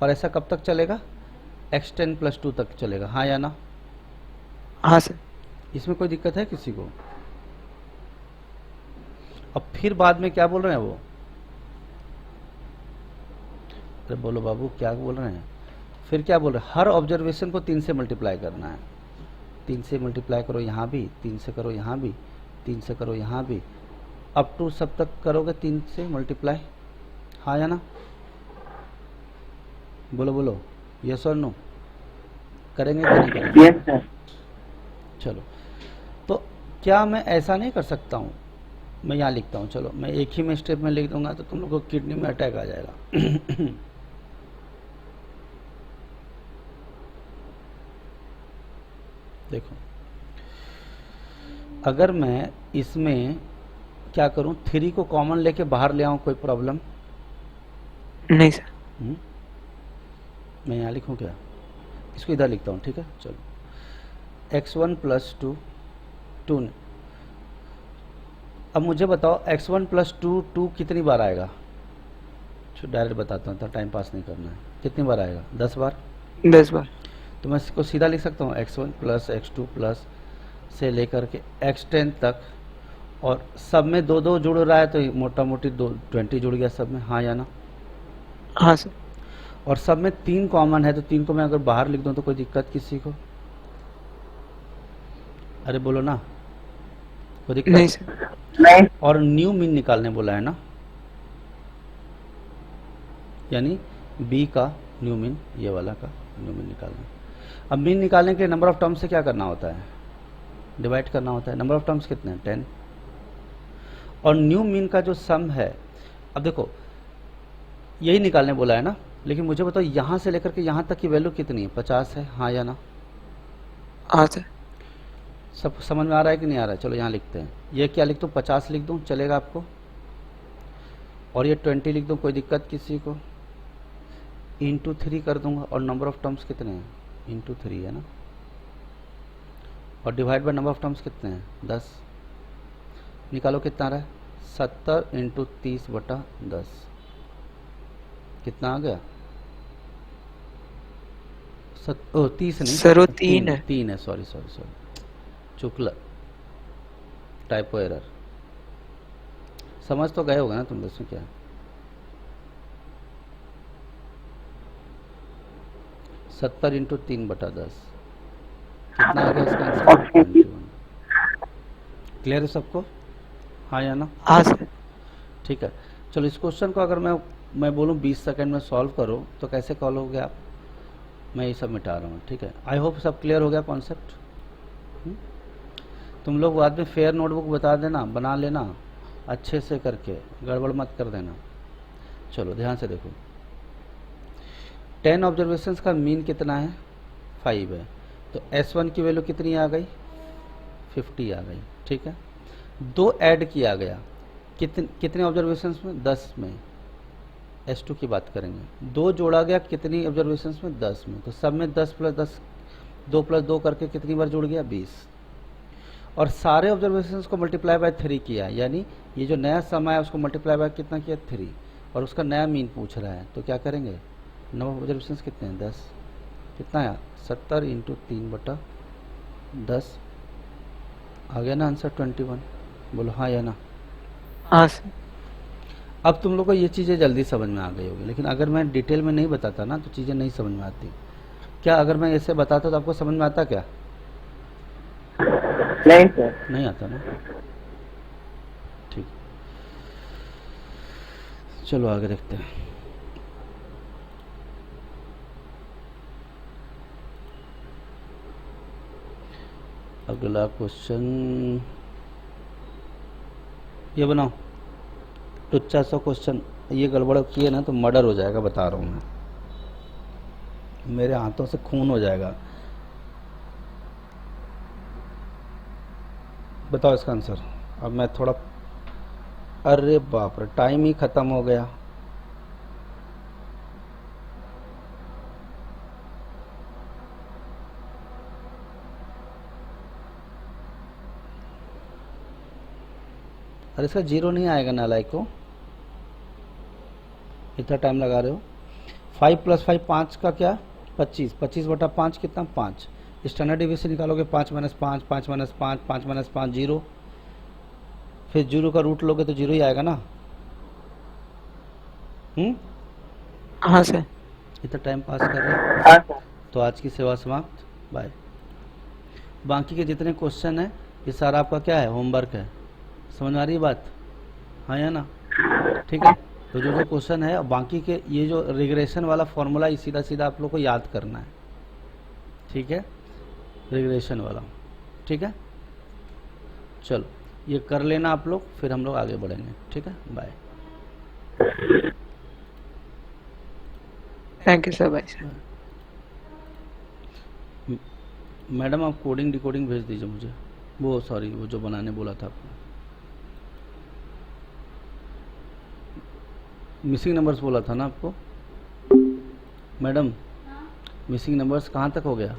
और ऐसा कब तक चलेगा, x10 प्लस 2 तक चलेगा, हाँ या ना? हाँ सर। इसमें कोई दिक्कत है किसी को? अब फिर बाद में क्या बोल रहे हैं वो, अरे बोलो बाबू क्या बोल रहे हैं, फिर क्या बोल रहे हैं, हर ऑब्जर्वेशन को 3 से मल्टीप्लाई करना है। 3 से मल्टीप्लाई करो यहाँ भी, 3 से करो यहाँ भी, 3 से करो यहाँ भी, अप टू सब तक करोगे 3 से मल्टीप्लाई, हाँ या ना? बोलो बोलो, यस और नो, करेंगे कि नहीं करेंगे? Yes, sir. चलो, तो क्या मैं ऐसा नहीं कर सकता हूँ, मैं यहाँ लिखता हूँ, चलो मैं एक ही में स्टेप में लिख दूंगा तो तुम लोग को किडनी में अटैक आ जाएगा। देखो अगर मैं इसमें क्या करूं, 3 को कॉमन लेके बाहर ले आऊं, कोई प्रॉब्लम? नहीं सर। मैं यहाँ लिखूं क्या, इसको इधर लिखता हूँ, ठीक है चलो, x1 प्लस 2, 2। अब मुझे बताओ x1 प्लस 2, 2 कितनी बार आएगा, डायरेक्ट बताता हूँ, टाइम पास नहीं करना है, कितनी बार आएगा, 10 बार। 10 बार। तो मैं इसको सीधा लिख सकता हूँ x1 प्लस x2 प्लस से लेकर के x10 तक, और सब में 2 जुड़ रहा है तो मोटा मोटी 20 जुड़ गया सब में, हाँ या ना? हाँ सर। और सब में 3 कॉमन है, तो 3 को मैं अगर बाहर लिख दूं तो कोई दिक्कत किसी को? अरे बोलो ना, कोई दिक्कत? नहीं सर। नहीं. और न्यू मीन निकालने बोला है ना, यानी बी का न्यू मीन, ये वाला का न्यू मीन निकालना। अब मीन निकालने के लिए नंबर ऑफ टर्म्स से क्या करना होता है, डिवाइड करना होता है। नंबर ऑफ टर्म्स कितने हैं, 10। और न्यू मीन का जो सम है, अब देखो यही निकालने बोला है ना, लेकिन मुझे बताओ यहाँ से लेकर के यहाँ तक की वैल्यू कितनी है, 50 है, हाँ या ना? हाँ सर। सब समझ में आ रहा है कि नहीं आ रहा है? चलो यहाँ लिखते हैं, ये क्या लिख दूँ, 50 लिख दूँ, चलेगा आपको? और ये 20 लिख दूँ, कोई दिक्कत किसी को? इंटू 3 कर दूंगा, और नंबर ऑफ टर्म्स कितने हैं, इंटू 3 है ना, और divide by number of terms कितने हैं, 10। निकालो कितना आ रहा है, 70 इंटू 30/10, कितना आ गया? 30 नहीं सर वो 3 है। 3 है, सॉरी चुकला, टाइपो एरर। समझ तो गए होगा ना तुम लोग, क्या 70 इंटू 3/10 कितना आ गया इसका आंसर, 21। क्लियर है सबको, हाँ या ना? हाँ सर। ठीक है, चलो इस क्वेश्चन को अगर मैं बोलूँ 20 सेकंड में सॉल्व करो तो कैसे कॉल होगे आप? मैं ये सब मिटा रहा हूँ, ठीक है। आई होप सब क्लियर हो गया कॉन्सेप्ट। तुम लोग बाद में फेयर नोटबुक बता देना, बना लेना अच्छे से करके, गड़बड़ मत कर देना। चलो ध्यान से देखो, 10 ऑब्जर्वेशंस का मीन कितना है, 5 है, तो S1 की वैल्यू कितनी आ गई, 50 आ गई, ठीक है। 2 ऐड किया गया, कितने ऑब्जर्वेशंस में, 10 में, S2 की बात करेंगे। 2 जोड़ा गया कितनी ऑब्जर्वेशंस में, 10 में, तो सब में 10 + 10, 2 + 2 करके कितनी बार जुड़ गया, 20। और सारे ऑब्जर्वेशंस को मल्टीप्लाई बाय 3 किया, यानी ये जो नया सम है उसको मल्टीप्लाई बाय कितना किया, 3, और उसका नया मीन पूछ रहा है, तो क्या करेंगे, नंबर ऑफ ऑब्जर्वेशंस कितने हैं, 10, कितना आया, 70 × 3/10 आ गया ना आंसर 21। बोलो हाँ या ना। हाँ सर। अब तुम लोग को ये चीज़ें जल्दी समझ में आ गई होगी, लेकिन अगर मैं डिटेल में नहीं बताता ना तो चीज़ें नहीं समझ में आती। क्या अगर मैं ऐसे बताता तो आपको समझ में आता क्या, नहीं सर। नहीं आता ना, ठीक। चलो आगे देखते हैं। अगला क्वेश्चन ये बनाओ, टुच्चा सा क्वेश्चन, ये गड़बड़ किए ना तो मर्डर हो जाएगा, बता रहा हूँ मैं, मेरे हाथों से खून हो जाएगा। बताओ इसका आंसर। अब मैं थोड़ा, अरे बाप रे टाइम ही ख़त्म हो गया। अरे इसका 0 नहीं आएगा नालायक को, इतना टाइम लगा रहे हो। 5 + 5 5 का क्या, 25, 25/5 कितना, 5। स्टैंडर्ड डिवीजन निकालोगे, 5 - 5, 5 - 5, 5 - 5 0, फिर 0 का रूट लोगे तो 0 ही आएगा ना। हाँ सर। इतना टाइम पास कर रहे हैं। हाँ सर। तो आज की सेवा समाप्त, बाय। बाकी के जितने क्वेश्चन हैं ये सारा आपका क्या है, होमवर्क है। समझ में आ रही है बात, हाँ या ना, ठीक है। तो जो जो क्वेश्चन है, बाकी के ये जो रिग्रेशन वाला फॉर्मूला ये सीधा सीधा आप लोग को याद करना है, ठीक है, रिग्रेशन वाला, ठीक है। चलो ये कर लेना आप लोग, फिर हम लोग आगे बढ़ेंगे, ठीक है, bye. Thank you sir, bye sir. Madam आप कोडिंग डिकोडिंग भेज दीजिए मुझे, वो सॉरी वो जो बनाने बोला था आपने, मिसिंग नंबर्स बोला था ना आपको मैडम, मिसिंग नंबर्स कहाँ तक हो गया,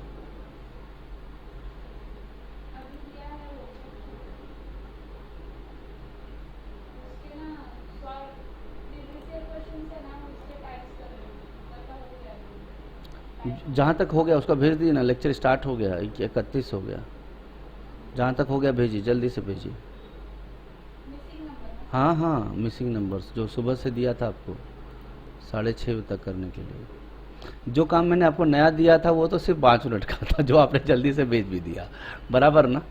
जहाँ तक हो गया उसका भेज दीजिए ना, लेक्चर स्टार्ट हो गया, 31 हो गया, जहाँ तक हो गया भेजिए, जल्दी से भेजिए। हाँ हाँ मिसिंग नंबर्स जो सुबह से दिया था आपको 6:30 बजे तक करने के लिए। जो काम मैंने आपको नया दिया था वो तो सिर्फ 5 मिनट का था, जो आपने जल्दी से भेज भी दिया, बराबर ना।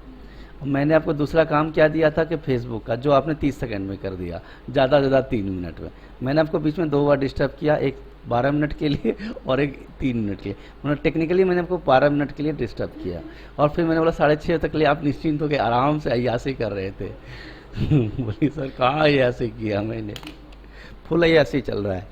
मैंने आपको दूसरा काम क्या दिया था कि फेसबुक का, जो आपने 30 सेकंड में कर दिया, ज़्यादा से ज़्यादा 3 मिनट में। मैंने आपको बीच में 2 बार डिस्टर्ब किया, एक 12 मिनट के लिए और एक 3 मिनट के लिए, मतलब टेक्निकली मैंने आपको 12 मिनट के लिए डिस्टर्ब किया, और फिर मैंने बोला 6:30 तक के लिए आप निश्चिंत हो के आराम से अय्यासी कर रहे थे। बोली सर कहाँ अय्यासी किया मैंने, फुल अय्यासी चल रहा है।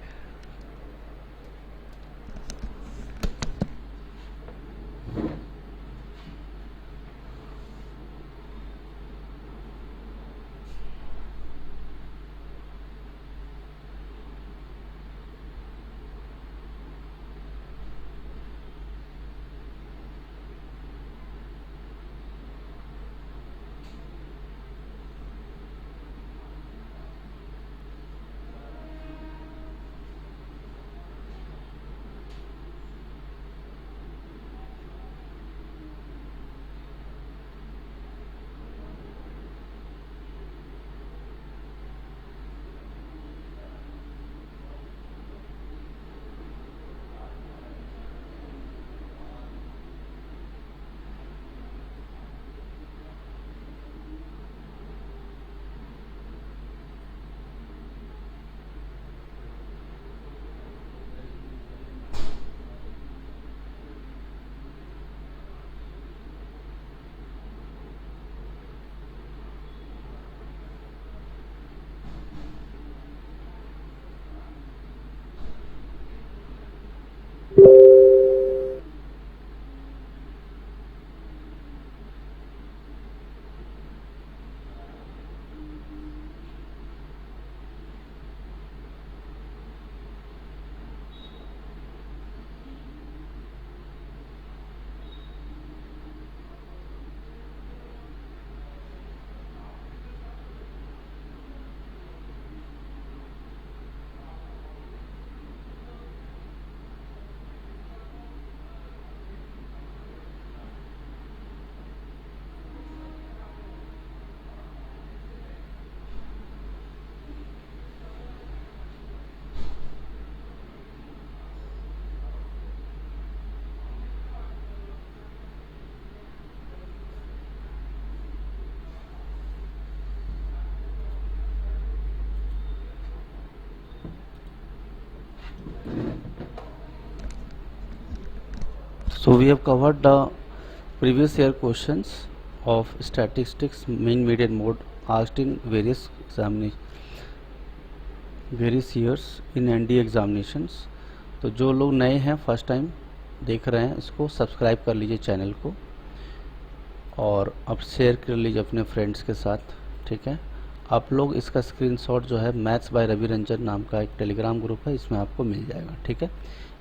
So we have covered the previous year questions of statistics mean median mode asked in various years in NDA examinations. तो जो लोग नए हैं फर्स्ट टाइम देख रहे हैं इसको सब्सक्राइब कर लीजिए चैनल को और अब शेयर कर लीजिए अपने फ्रेंड्स के साथ, ठीक है। आप लोग इसका स्क्रीनशॉट जो है मैथ्स बाय रवि रंजन नाम का एक टेलीग्राम ग्रुप है, इसमें आपको मिल जाएगा, ठीक है।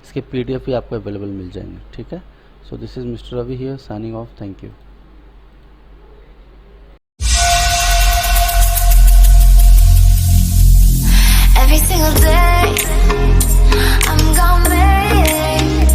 इसके PDF भी आपको अवेलेबल मिल जाएंगे, ठीक है। So this is mister Ravi here signing off, thank you. Every single day